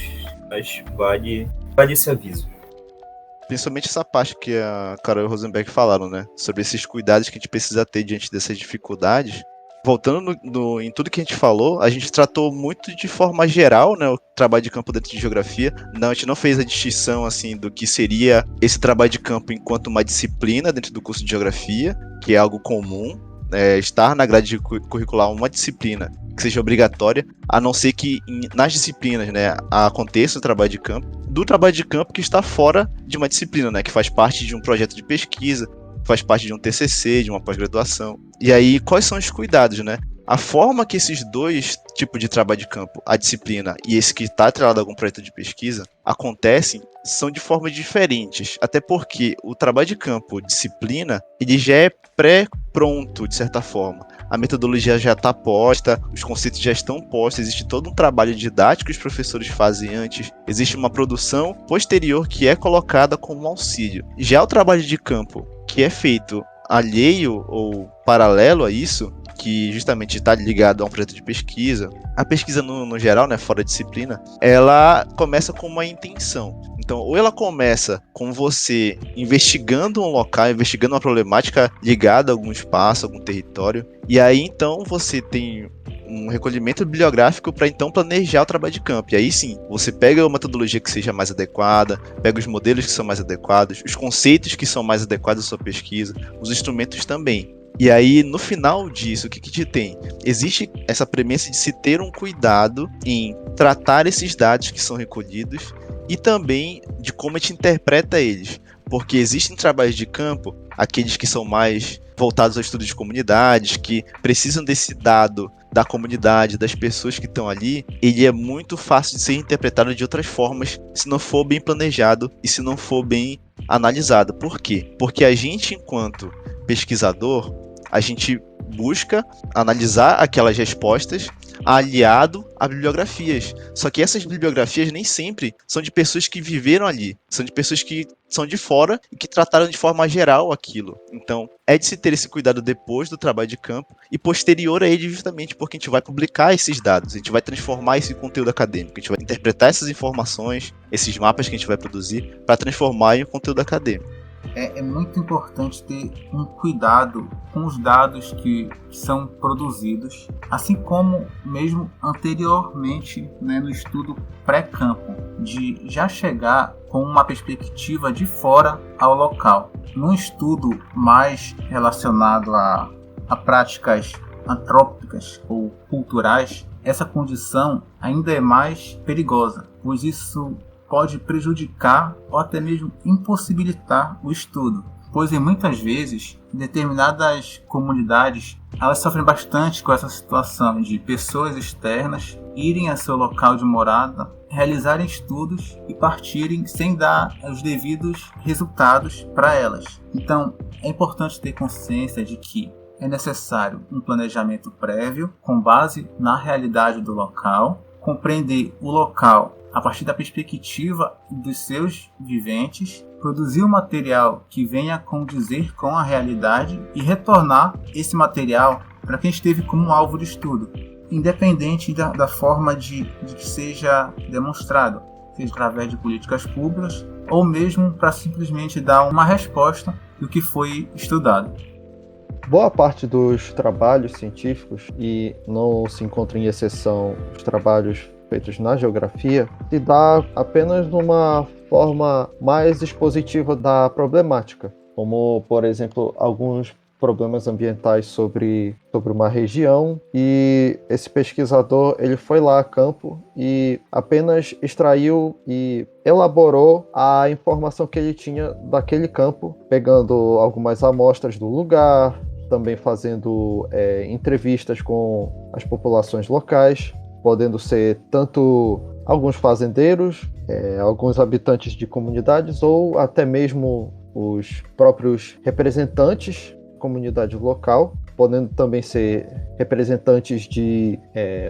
mas vale esse aviso. Principalmente essa parte que a Carol e o Rosenberg falaram, né? Sobre esses cuidados que a gente precisa ter diante dessas dificuldades. Voltando em tudo que a gente falou, a gente tratou muito de forma geral, né, o trabalho de campo dentro de geografia. Não, a gente não fez a distinção assim do que seria esse trabalho de campo enquanto uma disciplina dentro do curso de geografia, que é algo comum, estar na grade curricular uma disciplina que seja obrigatória, a não ser que nas disciplinas, né, aconteça o trabalho de campo, do trabalho de campo que está fora de uma disciplina, né, que faz parte de um projeto de pesquisa, faz parte de um TCC, de uma pós-graduação. E aí, quais são os cuidados, né? A forma que esses dois tipos de trabalho de campo, a disciplina e esse que está atrelado a algum projeto de pesquisa, acontecem, são de formas diferentes. Até porque o trabalho de campo, disciplina, ele já é pré-pronto, de certa forma. A metodologia já está posta, os conceitos já estão postos, existe todo um trabalho didático que os professores fazem antes, existe uma produção posterior que é colocada como auxílio. Já o trabalho de campo, que é feito alheio ou paralelo a isso, que justamente está ligado a um projeto de pesquisa. A pesquisa no geral, né, fora a disciplina, ela começa com uma intenção. Então, ou ela começa com você investigando um local, investigando uma problemática ligada a algum espaço, algum território, e aí então você tem um recolhimento bibliográfico para então planejar o trabalho de campo. E aí sim, você pega uma metodologia que seja mais adequada, pega os modelos que são mais adequados, os conceitos que são mais adequados à sua pesquisa, os instrumentos também. E aí, no final disso, o que te tem? Existe essa premissa de se ter um cuidado em tratar esses dados que são recolhidos e também de como a gente interpreta eles. Porque existem trabalhos de campo, aqueles que são mais voltados ao estudo de comunidades, que precisam desse dado da comunidade, das pessoas que estão ali, ele é muito fácil de ser interpretado de outras formas se não for bem planejado e se não for bem analisado. Por quê? Porque a gente, enquanto pesquisador, a gente busca analisar aquelas respostas aliado a bibliografias. Só que essas bibliografias nem sempre são de pessoas que viveram ali, são de pessoas que são de fora e que trataram de forma geral aquilo. Então, é de se ter esse cuidado depois do trabalho de campo e posterior a ele, justamente porque a gente vai publicar esses dados, a gente vai transformar esse conteúdo acadêmico, a gente vai interpretar essas informações, esses mapas que a gente vai produzir para transformar em um conteúdo acadêmico. É muito importante ter um cuidado com os dados que são produzidos, assim como mesmo anteriormente, né, no estudo pré-campo, de já chegar com uma perspectiva de fora ao local. Num estudo mais relacionado a práticas antrópicas ou culturais, essa condição ainda é mais perigosa, pois isso pode prejudicar ou até mesmo impossibilitar o estudo, pois muitas vezes determinadas comunidades elas sofrem bastante com essa situação de pessoas externas irem a seu local de morada, realizarem estudos e partirem sem dar os devidos resultados para elas. Então, é importante ter consciência de que é necessário um planejamento prévio com base na realidade do local, compreender o local a partir da perspectiva dos seus viventes, produzir um material que venha condizer com a realidade e retornar esse material para quem esteve como alvo de estudo, independente da forma de que seja demonstrado, seja através de políticas públicas ou mesmo para simplesmente dar uma resposta do que foi estudado. Boa parte dos trabalhos científicos, e não se encontra em exceção os trabalhos feitos na geografia, se dá apenas numa forma mais expositiva da problemática, como, por exemplo, alguns problemas ambientais sobre uma região, e esse pesquisador ele foi lá a campo e apenas extraiu e elaborou a informação que ele tinha daquele campo, pegando algumas amostras do lugar, também fazendo entrevistas com as populações locais, podendo ser tanto alguns fazendeiros, alguns habitantes de comunidades ou até mesmo os próprios representantes da comunidade local, podendo também ser representantes de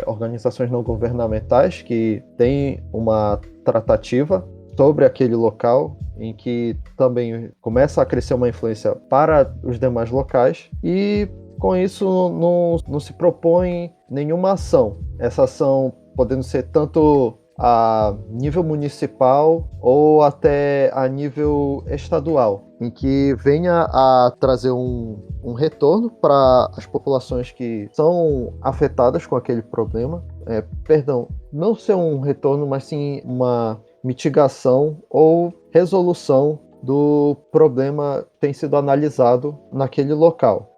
organizações não governamentais que têm uma tratativa sobre aquele local, em que também começa a crescer uma influência para os demais locais, e com isso não se propõe nenhuma ação. Essa ação podendo ser tanto a nível municipal ou até a nível estadual, em que venha a trazer um retorno para as populações que são afetadas com aquele problema. Não ser um retorno, mas sim uma mitigação ou resolução do problema que tem sido analisado naquele local.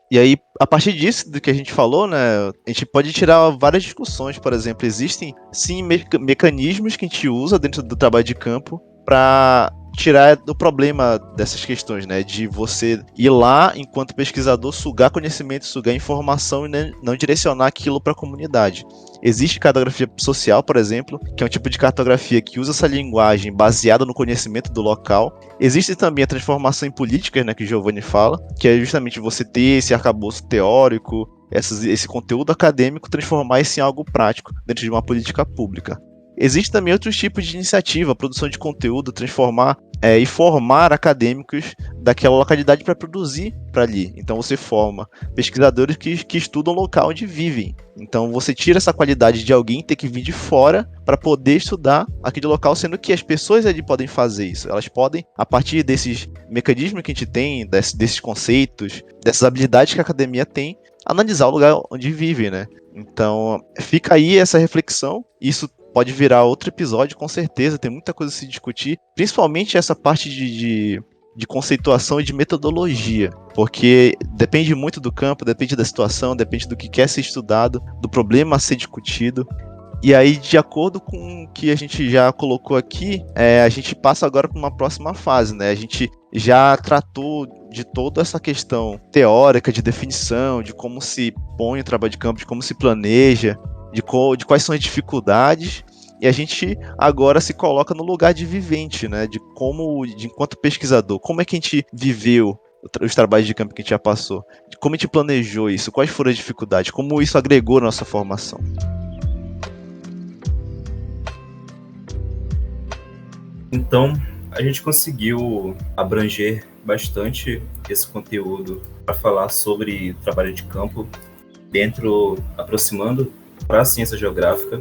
E aí, a partir disso, do que a gente falou, né, a gente pode tirar várias discussões. Por exemplo, existem sim mecanismos que a gente usa dentro do trabalho de campo para tirar o problema dessas questões, né, de você ir lá enquanto pesquisador, sugar conhecimento, sugar informação e não direcionar aquilo para a comunidade. Existe cartografia social, por exemplo, que é um tipo de cartografia que usa essa linguagem baseada no conhecimento do local. Existe também a transformação em políticas, né, que o Giovanni fala, que é justamente você ter esse arcabouço teórico, esse conteúdo acadêmico, transformar isso em algo prático dentro de uma política pública. Existe também outros tipos de iniciativa, produção de conteúdo, transformar e formar acadêmicos daquela localidade para produzir para ali. Então você forma pesquisadores que estudam o local onde vivem. Então você tira essa qualidade de alguém ter que vir de fora para poder estudar aquele local, sendo que as pessoas ali podem fazer isso. Elas podem, a partir desses mecanismos que a gente tem, desses conceitos, dessas habilidades que a academia tem, analisar o lugar onde vive, né? Então fica aí essa reflexão. Isso pode virar outro episódio, com certeza, tem muita coisa a se discutir, principalmente essa parte de conceituação e de metodologia, porque depende muito do campo, depende da situação, depende do que quer ser estudado, do problema a ser discutido. E aí, de acordo com o que a gente já colocou aqui, a gente passa agora para uma próxima fase, né? A gente já tratou de toda essa questão teórica, de definição, de como se põe o trabalho de campo, de como se planeja, de quais são as dificuldades, e a gente agora se coloca no lugar de vivente, né? De enquanto pesquisador, como é que a gente viveu os trabalhos de campo que a gente já passou, de como a gente planejou isso, quais foram as dificuldades, como isso agregou na nossa formação. Então, a gente conseguiu abranger bastante esse conteúdo para falar sobre trabalho de campo, aproximando para a ciência geográfica.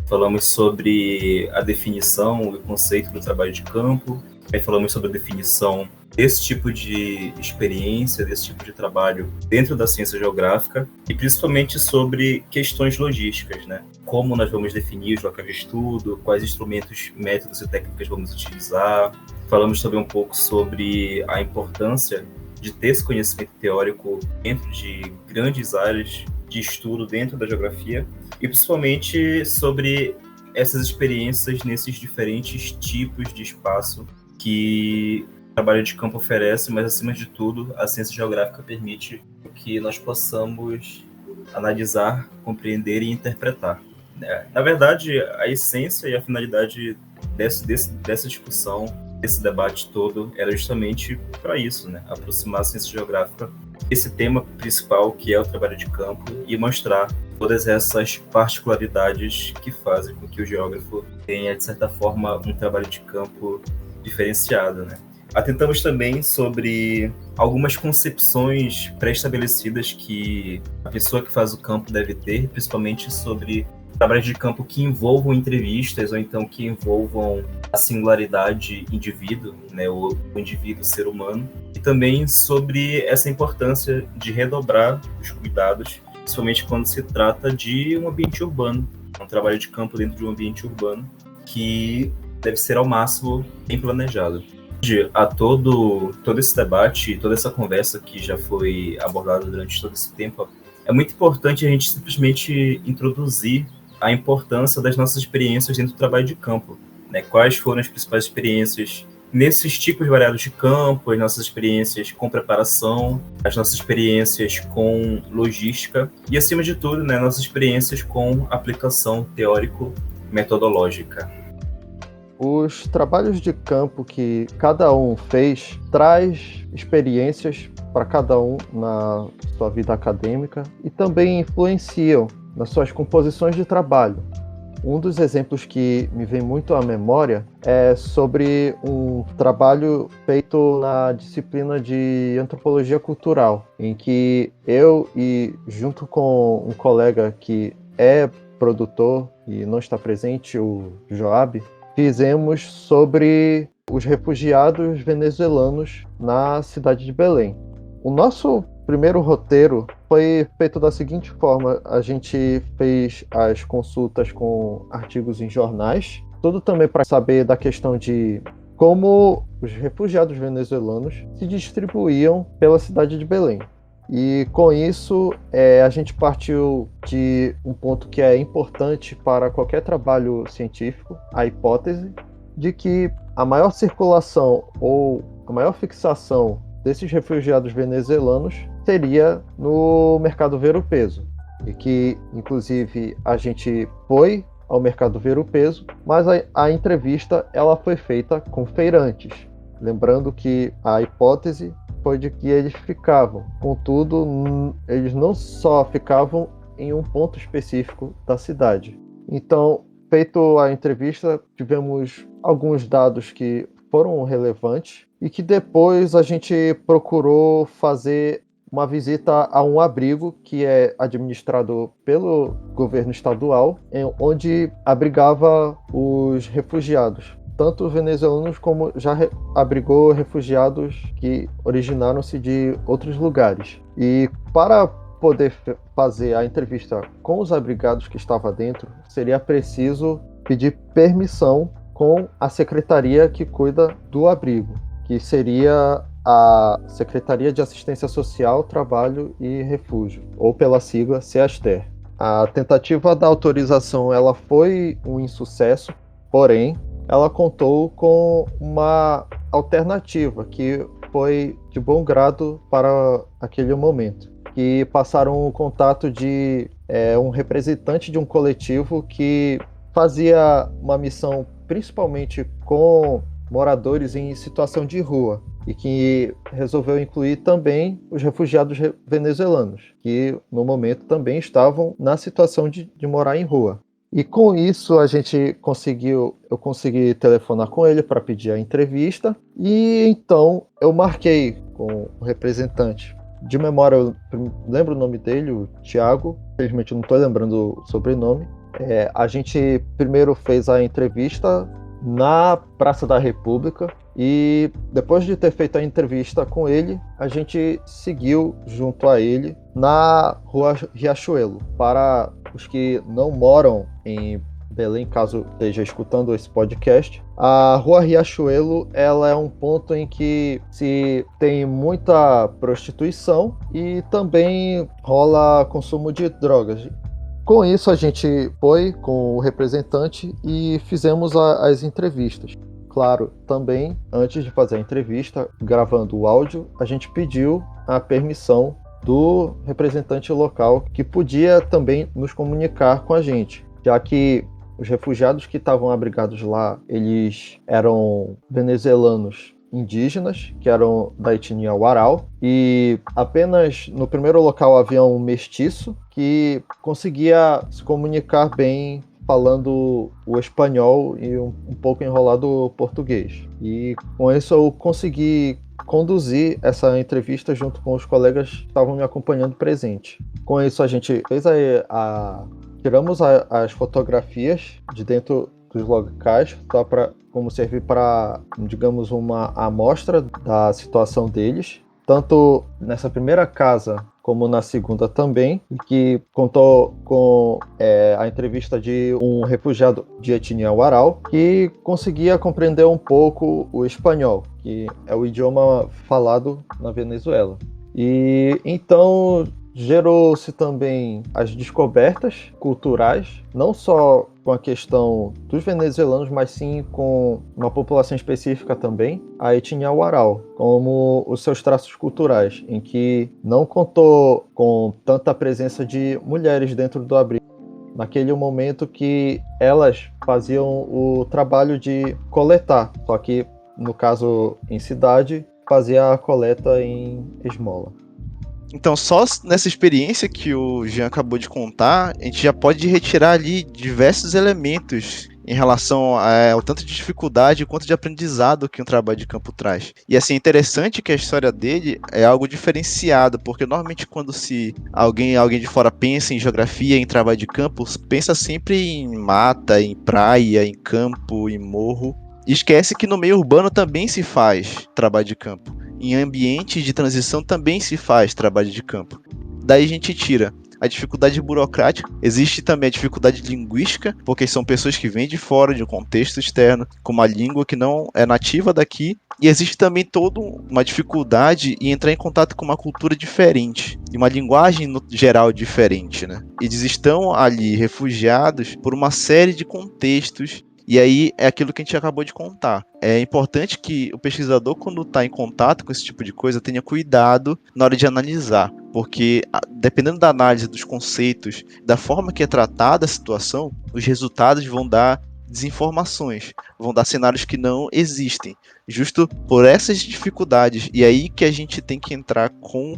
Falamos sobre a definição, o conceito do trabalho de campo, aí falamos sobre a definição desse tipo de experiência, desse tipo de trabalho dentro da ciência geográfica, e principalmente sobre questões logísticas, né? Como nós vamos definir os locais de estudo, quais instrumentos, métodos e técnicas vamos utilizar. Falamos também um pouco sobre a importância de ter esse conhecimento teórico dentro de grandes áreas de estudo dentro da geografia, e principalmente sobre essas experiências nesses diferentes tipos de espaço que o trabalho de campo oferece, mas acima de tudo a ciência geográfica permite que nós possamos analisar, compreender e interpretar. Na verdade, a essência e a finalidade dessa discussão, desse debate todo, era justamente para isso, né? Aproximar a ciência geográfica esse tema principal, que é o trabalho de campo, e mostrar todas essas particularidades que fazem com que o geógrafo tenha, de certa forma, um trabalho de campo diferenciado, né? Atentamos também sobre algumas concepções pré-estabelecidas que a pessoa que faz o campo deve ter, principalmente sobre trabalhos de campo que envolvam entrevistas ou então que envolvam a singularidade indivíduo, né, o indivíduo ser humano, e também sobre essa importância de redobrar os cuidados, principalmente quando se trata de um ambiente urbano, um trabalho de campo dentro de um ambiente urbano que deve ser ao máximo bem planejado. A todo esse debate, toda essa conversa que já foi abordada durante todo esse tempo, é muito importante a gente simplesmente introduzir a importância das nossas experiências dentro do trabalho de campo, né? Quais foram as principais experiências nesses tipos variados de campo, as nossas experiências com preparação, as nossas experiências com logística e, acima de tudo, né, nossas experiências com aplicação teórico-metodológica. Os trabalhos de campo que cada um fez traz experiências para cada um na sua vida acadêmica e também influenciam nas suas composições de trabalho. Um dos exemplos que me vem muito à memória é sobre um trabalho feito na disciplina de antropologia cultural, em que eu e junto com um colega que é produtor e não está presente, o Joab, fizemos sobre os refugiados venezuelanos na cidade de Belém. O nosso primeiro roteiro foi feito da seguinte forma: a gente fez as consultas com artigos em jornais, tudo também para saber da questão de como os refugiados venezuelanos se distribuíam pela cidade de Belém. E com isso, a gente partiu de um ponto que é importante para qualquer trabalho científico, a hipótese de que a maior circulação ou a maior fixação desses refugiados venezuelanos seria no mercado ver-o-peso. E que, inclusive, a gente foi ao mercado ver-o-peso, mas a entrevista ela foi feita com feirantes. Lembrando que a hipótese foi de que eles ficavam. Contudo, eles não só ficavam em um ponto específico da cidade. Então, feito a entrevista, tivemos alguns dados que foram relevantes e que depois a gente procurou fazer uma visita a um abrigo que é administrado pelo governo estadual, onde abrigava os refugiados, tanto venezuelanos como já abrigou refugiados que originaram-se de outros lugares. E para poder fazer a entrevista com os abrigados que estavam dentro, seria preciso pedir permissão com a secretaria que cuida do abrigo, que seria a Secretaria de Assistência Social, Trabalho e Refúgio, ou pela sigla SEASTER. A tentativa da autorização ela foi um insucesso, porém, ela contou com uma alternativa que foi de bom grado para aquele momento, que passaram o contato de um representante de um coletivo que fazia uma missão principalmente com moradores em situação de rua e que resolveu incluir também os refugiados venezuelanos, que no momento também estavam na situação de morar em rua. E com isso eu consegui telefonar com ele para pedir a entrevista e então eu marquei com o representante. De memória eu lembro o nome dele, o Thiago, infelizmente eu não estou lembrando o sobrenome. A gente primeiro fez a entrevista na Praça da República e depois de ter feito a entrevista com ele, a gente seguiu junto a ele na Rua Riachuelo. Para os que não moram em Belém, caso esteja escutando esse podcast, a Rua Riachuelo ela é um ponto em que se tem muita prostituição e também rola consumo de drogas. Com isso, a gente foi com o representante e fizemos as entrevistas. Claro, também, antes de fazer a entrevista, gravando o áudio, a gente pediu a permissão do representante local, que podia também nos comunicar com a gente, já que os refugiados que estavam abrigados lá, eles eram venezuelanos indígenas, que eram da etnia Warao, e apenas no primeiro local havia um mestiço que conseguia se comunicar bem falando o espanhol e um pouco enrolado o português. E com isso eu consegui conduzir essa entrevista junto com os colegas que estavam me acompanhando presente. Com isso a gente fez tiramos as fotografias de dentro dos locais, só para como servir para, digamos, uma amostra da situação deles, tanto nessa primeira casa como na segunda também, que contou com a entrevista de um refugiado de etnia Warao que conseguia compreender um pouco o espanhol, que é o idioma falado na Venezuela. E então gerou-se também as descobertas culturais, não só com a questão dos venezuelanos, mas sim com uma população específica também, a etnia Warao, como os seus traços culturais, em que não contou com tanta presença de mulheres dentro do abrigo. Naquele momento que elas faziam o trabalho de coletar, só que, no caso em cidade, fazia a coleta em esmola. Então, só nessa experiência que o Jean acabou de contar, a gente já pode retirar ali diversos elementos em relação ao tanto de dificuldade quanto de aprendizado que um trabalho de campo traz. E assim, é interessante que a história dele é algo diferenciado, porque normalmente quando alguém de fora pensa em geografia, em trabalho de campo, pensa sempre em mata, em praia, em campo, em morro. E esquece que no meio urbano também se faz trabalho de campo. Em ambientes de transição também se faz trabalho de campo. Daí a gente tira a dificuldade burocrática, existe também a dificuldade linguística, porque são pessoas que vêm de fora, de um contexto externo, com uma língua que não é nativa daqui, e existe também toda uma dificuldade em entrar em contato com uma cultura diferente, e uma linguagem no geral diferente, né? Eles estão ali refugiados por uma série de contextos. E aí é aquilo que a gente acabou de contar. É importante que o pesquisador, quando está em contato com esse tipo de coisa, tenha cuidado na hora de analisar. Porque, dependendo da análise dos conceitos, da forma que é tratada a situação, os resultados vão dar desinformações, vão dar cenários que não existem. Justo por essas dificuldades. E aí que a gente tem que entrar com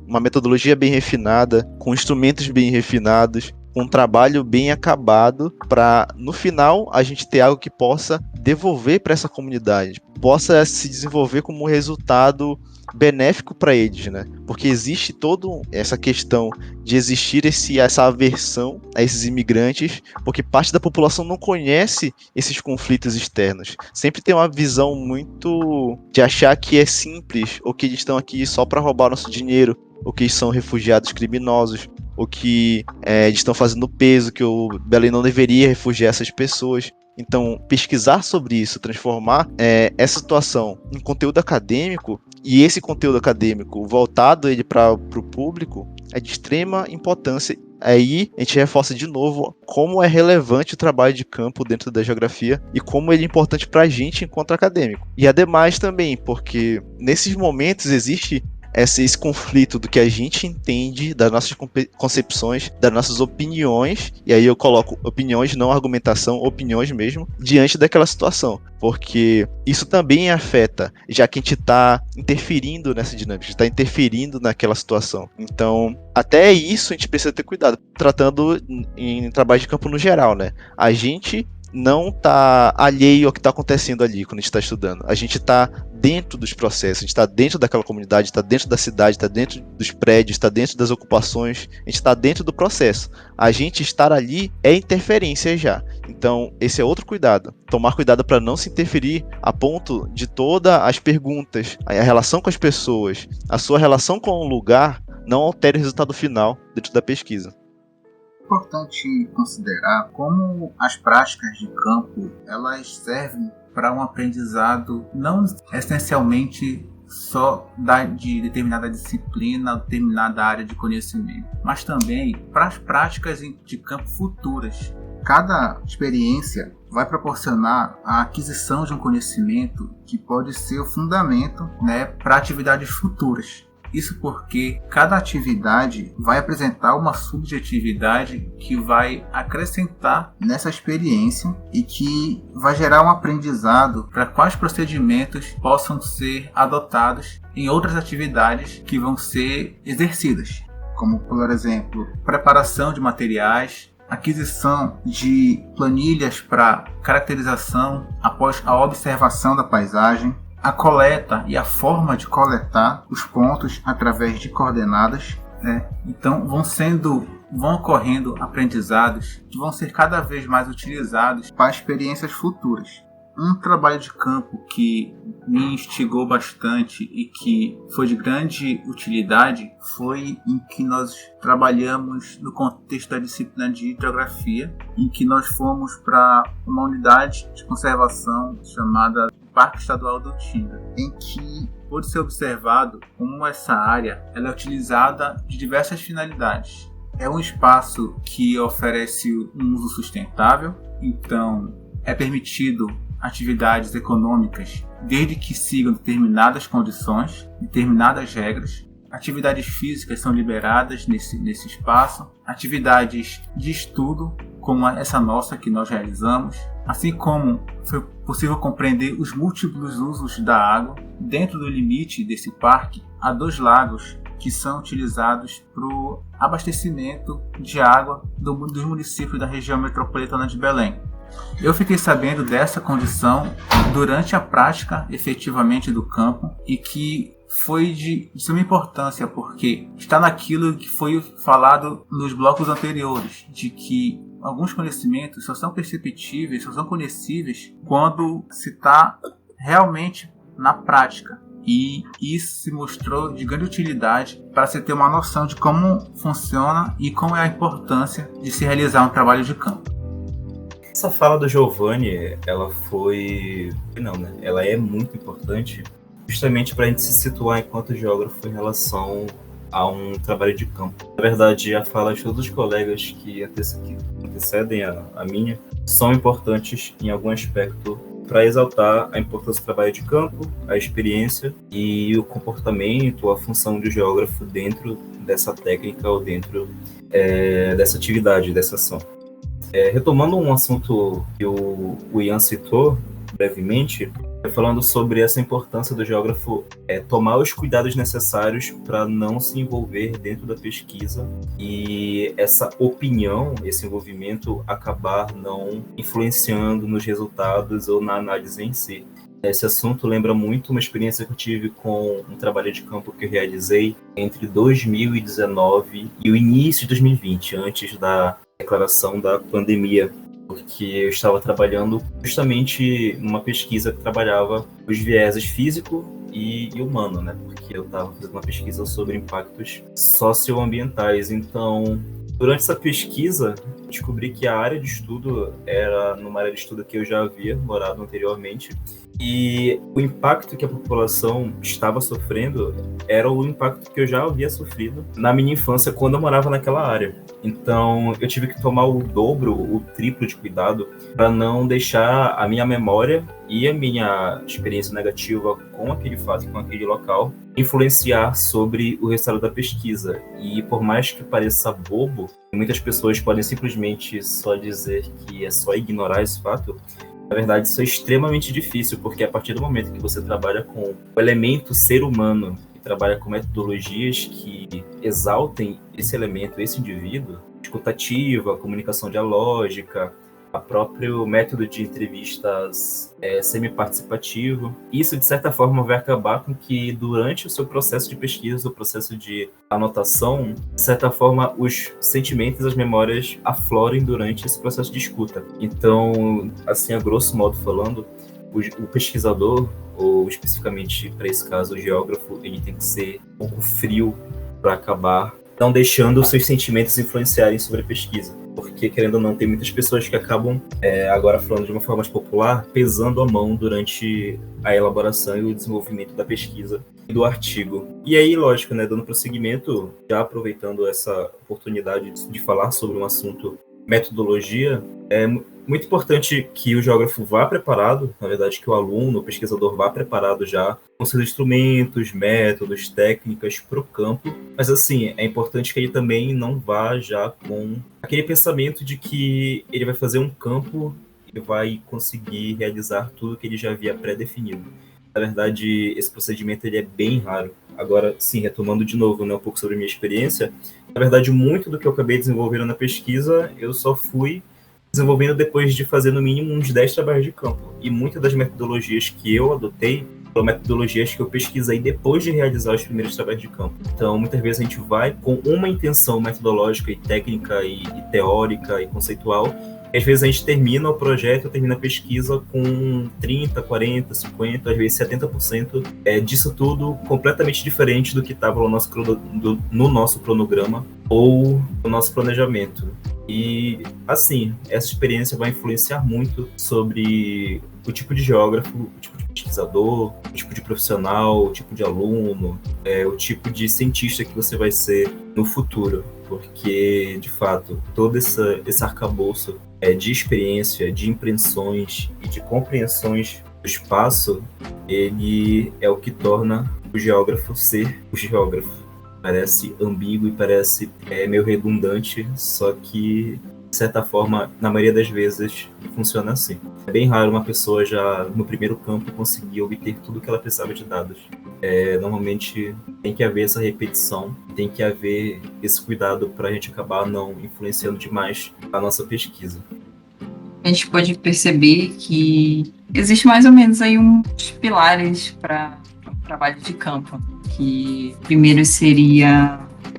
uma metodologia bem refinada, com instrumentos bem refinados, um trabalho bem acabado, para no final a gente ter algo que possa devolver para essa comunidade, possa se desenvolver como um resultado benéfico para eles, né? Porque existe toda essa questão de existir essa aversão a esses imigrantes, porque parte da população não conhece esses conflitos externos. Sempre tem uma visão muito de achar que é simples, ou que eles estão aqui só para roubar nosso dinheiro, ou que eles são refugiados criminosos, ou que eles estão fazendo peso, que o Belém não deveria refugiar essas pessoas. Então, pesquisar sobre isso, transformar essa situação em conteúdo acadêmico, e esse conteúdo acadêmico voltado para o público, é de extrema importância. Aí a gente reforça de novo como é relevante o trabalho de campo dentro da geografia e como ele é importante para a gente enquanto acadêmico. E ademais também, porque nesses momentos existe esse conflito do que a gente entende, das nossas concepções, das nossas opiniões, e aí eu coloco opiniões, não argumentação, opiniões mesmo, diante daquela situação, porque isso também afeta, já que a gente está interferindo nessa dinâmica, está interferindo naquela situação. Então, até isso a gente precisa ter cuidado, tratando em trabalho de campo no geral, né? A gente não está alheio ao que está acontecendo ali quando a gente está estudando. A gente está dentro dos processos, a gente está dentro daquela comunidade, está dentro da cidade, está dentro dos prédios, está dentro das ocupações, a gente está dentro do processo. A gente estar ali é interferência já. Então, esse é outro cuidado. Tomar cuidado para não se interferir a ponto de todas as perguntas, a relação com as pessoas, a sua relação com o lugar, não altere o resultado final dentro da pesquisa. É importante considerar como as práticas de campo elas servem para um aprendizado não essencialmente só de determinada disciplina, determinada área de conhecimento, mas também para as práticas de campo futuras. Cada experiência vai proporcionar a aquisição de um conhecimento que pode ser o fundamento, para atividades futuras. Isso porque cada atividade vai apresentar uma subjetividade que vai acrescentar nessa experiência e que vai gerar um aprendizado para quais procedimentos possam ser adotados em outras atividades que vão ser exercidas, como, por exemplo, preparação de materiais, aquisição de planilhas para caracterização após a observação da paisagem, a coleta e a forma de coletar os pontos através de coordenadas, Então vão ocorrendo aprendizados que vão ser cada vez mais utilizados para experiências futuras. Um trabalho de campo que me instigou bastante e que foi de grande utilidade foi em que nós trabalhamos no contexto da disciplina de hidrografia, em que nós fomos para uma unidade de conservação chamada Parque Estadual do Tinga, em que pôde ser observado como essa área ela é utilizada de diversas finalidades. É um espaço que oferece um uso sustentável, então é permitido atividades econômicas desde que sigam determinadas condições, determinadas regras. Atividades físicas são liberadas nesse espaço, atividades de estudo, como essa nossa que nós realizamos, assim como foi possível compreender os múltiplos usos da água. Dentro do limite desse parque, há 2 lagos que são utilizados para o abastecimento de água dos municípios da região metropolitana de Belém. Eu fiquei sabendo dessa condição durante a prática efetivamente do campo e que foi de suma importância porque está naquilo que foi falado nos blocos anteriores, de que alguns conhecimentos só são perceptíveis, só são conhecíveis quando se está realmente na prática. E isso se mostrou de grande utilidade para se ter uma noção de como funciona e como é a importância de se realizar um trabalho de campo. Essa fala do Giovanni, ela é muito importante justamente para a gente se situar enquanto geógrafo em relação a um trabalho de campo. Na verdade, a fala de todos os colegas que antecedem a minha são importantes em algum aspecto para exaltar a importância do trabalho de campo, a experiência e o comportamento, a função do geógrafo dentro dessa técnica ou dentro dessa atividade, dessa ação. Retomando um assunto que o Ian citou brevemente, falando sobre essa importância do geógrafo tomar os cuidados necessários para não se envolver dentro da pesquisa e essa opinião, esse envolvimento acabar não influenciando nos resultados ou na análise em si. Esse assunto lembra muito uma experiência que eu tive com um trabalho de campo que eu realizei entre 2019 e o início de 2020, antes da declaração da pandemia, porque eu estava trabalhando justamente numa pesquisa que trabalhava os vieses físico e humano, né? Porque eu estava fazendo uma pesquisa sobre impactos socioambientais. Então, durante essa pesquisa, descobri que a área de estudo era numa área de estudo que eu já havia morado anteriormente, e o impacto que a população estava sofrendo era o impacto que eu já havia sofrido na minha infância quando eu morava naquela área. Então eu tive que tomar o dobro, o triplo de cuidado para não deixar a minha memória e a minha experiência negativa com aquele fato, com aquele local, influenciar sobre o resultado da pesquisa. E por mais que pareça bobo, muitas pessoas podem simplesmente só dizer que é só ignorar esse fato. Na verdade, isso é extremamente difícil, porque a partir do momento que você trabalha com o elemento ser humano e trabalha com metodologias que exaltem esse elemento, esse indivíduo, escutativa, comunicação dialógica, o próprio método de entrevistas semi-participativo. Isso, de certa forma, vai acabar com que, durante o seu processo de pesquisa, o processo de anotação, de certa forma, os sentimentos, as memórias aflorem durante esse processo de escuta. Então, assim, a grosso modo falando, o pesquisador, ou especificamente para esse caso, o geógrafo, ele tem que ser um pouco frio para acabar não deixando os seus sentimentos influenciarem sobre a pesquisa. Porque, querendo ou não, tem muitas pessoas que acabam, agora falando de uma forma mais popular, pesando a mão durante a elaboração e o desenvolvimento da pesquisa e do artigo. E aí, lógico, né, dando prosseguimento, já aproveitando essa oportunidade de falar sobre um assunto metodologia, é muito importante que o geógrafo vá preparado, na verdade que o aluno, o pesquisador vá preparado já com seus instrumentos, métodos, técnicas para o campo, mas assim, é importante que ele também não vá já com aquele pensamento de que ele vai fazer um campo e vai conseguir realizar tudo que ele já havia pré-definido. Na verdade, esse procedimento ele é bem raro. Agora, sim, retomando de novo, né, um pouco sobre a minha experiência, na verdade, muito do que eu acabei desenvolvendo na pesquisa, eu só fui desenvolvendo depois de fazer no mínimo uns 10 trabalhos de campo. E muitas das metodologias que eu adotei pela metodologias que eu pesquisei depois de realizar os primeiros trabalhos de campo. Então, muitas vezes a gente vai com uma intenção metodológica e técnica e teórica e conceitual, e às vezes a gente termina o projeto, termina a pesquisa com 30, 40, 50, às vezes 70% disso tudo completamente diferente do que estava no nosso cronograma ou no nosso planejamento. E, assim, essa experiência vai influenciar muito sobre o tipo de geógrafo, o tipo de pesquisador, o tipo de profissional, o tipo de aluno, o tipo de cientista que você vai ser no futuro. Porque, de fato, todo esse arcabouço de experiência, de impressões e de compreensões do espaço, ele é o que torna o geógrafo ser o geógrafo. Parece ambíguo e parece meio redundante, só que, de certa forma, na maioria das vezes, funciona assim. É bem raro uma pessoa já no primeiro campo conseguir obter tudo o que ela precisava de dados. Normalmente tem que haver essa repetição, tem que haver esse cuidado para a gente acabar não influenciando demais a nossa pesquisa. A gente pode perceber que existe mais ou menos aí uns pilares para o trabalho de campo, que primeiro seria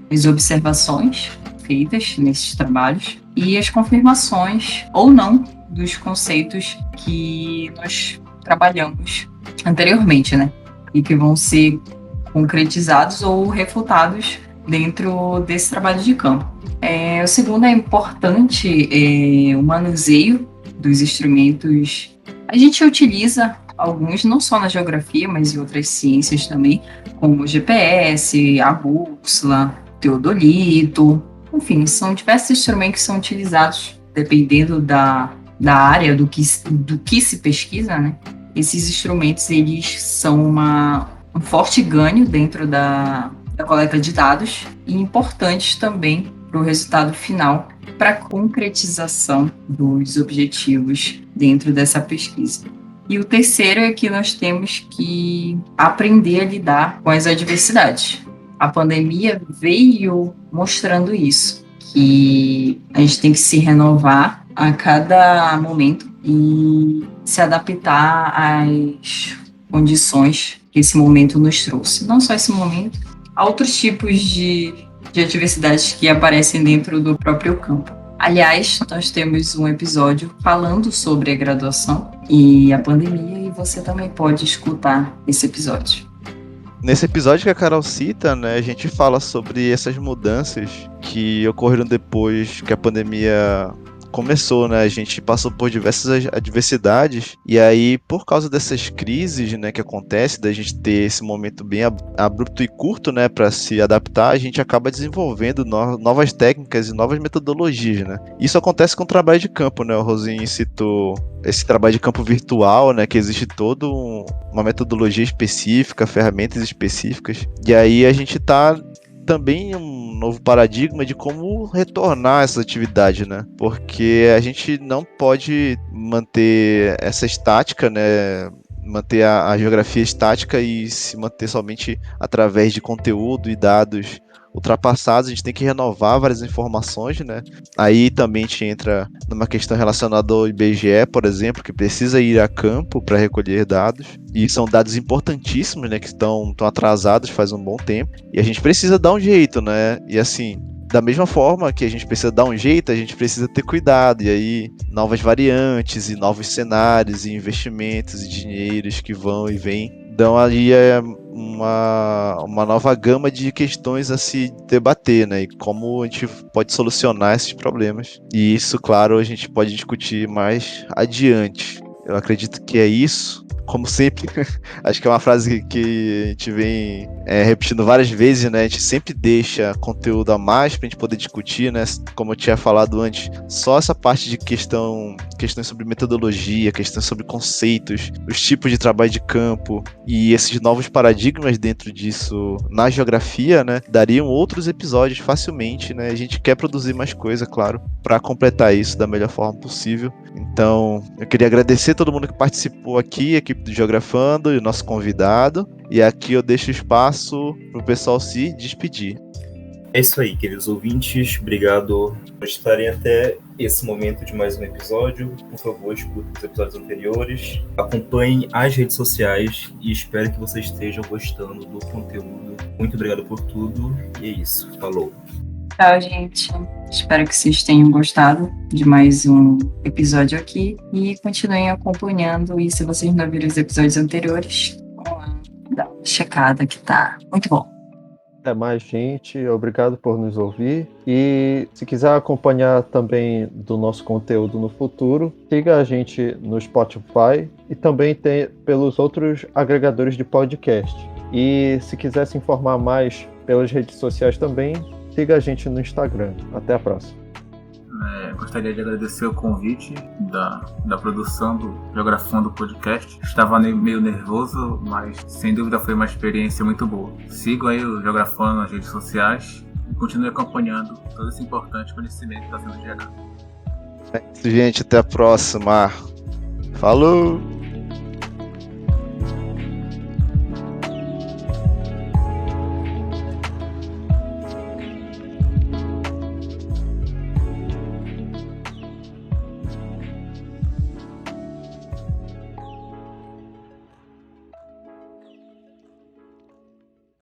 as observações feitas nesses trabalhos e as confirmações ou não dos conceitos que nós trabalhamos anteriormente, né? E que vão ser concretizados ou refutados dentro desse trabalho de campo. O segundo é importante o manuseio dos instrumentos. A gente utiliza alguns, não só na geografia, mas em outras ciências também, como o GPS, a bússola, teodolito, enfim, são diversos instrumentos que são utilizados dependendo da área do que se pesquisa, né? Esses instrumentos, eles são um forte ganho dentro da coleta de dados e importantes também para o resultado final, para a concretização dos objetivos dentro dessa pesquisa. E o terceiro é que nós temos que aprender a lidar com as adversidades. A pandemia veio mostrando isso, que a gente tem que se renovar a cada momento e se adaptar às condições que esse momento nos trouxe. Não só esse momento, há outros tipos de adversidades que aparecem dentro do próprio campo. Aliás, nós temos um episódio falando sobre a graduação e a pandemia, e você também pode escutar esse episódio. Nesse episódio que a Carol cita, né, a gente fala sobre essas mudanças que ocorreram depois que a pandemia começou, né? A gente passou por diversas adversidades e aí, por causa dessas crises, né, que acontece, da gente ter esse momento bem abrupto e curto, né, para se adaptar, a gente acaba desenvolvendo novas técnicas e novas metodologias, né? Isso acontece com o trabalho de campo, né? O Rosinho citou esse trabalho de campo virtual, né, que existe toda uma metodologia específica, ferramentas específicas, e aí a gente tá também um novo paradigma de como retornar essa atividade, né? Porque a gente não pode manter essa estática, né? Manter a geografia estática e se manter somente através de conteúdo e dados ultrapassados. A gente tem que renovar várias informações, né? Aí também a gente entra numa questão relacionada ao IBGE, por exemplo, que precisa ir a campo para recolher dados, e são dados importantíssimos, né, que estão atrasados faz um bom tempo, e a gente precisa dar um jeito, né? E assim, da mesma forma que a gente precisa dar um jeito, a gente precisa ter cuidado, e aí novas variantes, e novos cenários, e investimentos, e dinheiros que vão e vêm, dão aí uma nova gama de questões a se debater, né? E como a gente pode solucionar esses problemas. E isso, claro, a gente pode discutir mais adiante. Eu acredito que é isso. Como sempre, acho que é uma frase que a gente vem repetindo várias vezes, né? A gente sempre deixa conteúdo a mais pra gente poder discutir, né? Como eu tinha falado antes, só essa parte de questões sobre metodologia, questões sobre conceitos, os tipos de trabalho de campo e esses novos paradigmas dentro disso na geografia, né? Dariam outros episódios facilmente, né? A gente quer produzir mais coisa, claro, para completar isso da melhor forma possível. Então, eu queria agradecer a todo mundo que participou aqui, a equipe do Geografando e o nosso convidado. E aqui eu deixo espaço para o pessoal se despedir. É isso aí, queridos ouvintes. Obrigado por estarem até esse momento de mais um episódio. Por favor, escutem os episódios anteriores. Acompanhem as redes sociais e espero que vocês estejam gostando do conteúdo. Muito obrigado por tudo. E é isso. Falou. Tchau, gente. Espero que vocês tenham gostado de mais um episódio aqui e continuem acompanhando. E se vocês não viram os episódios anteriores, vão lá dar uma checada que tá muito bom. Até mais, gente. Obrigado por nos ouvir. E se quiser acompanhar também do nosso conteúdo no futuro, siga a gente no Spotify e também tem pelos outros agregadores de podcast. E se quiser se informar mais pelas redes sociais também, siga a gente no Instagram. Até a próxima. Gostaria de agradecer o convite da produção do Geografando Podcast. Estava meio nervoso, mas sem dúvida foi uma experiência muito boa. Sigam aí o Geografando nas redes sociais e continue acompanhando todo esse importante conhecimento que está sendo gerado. É isso, gente. Até a próxima. Falou!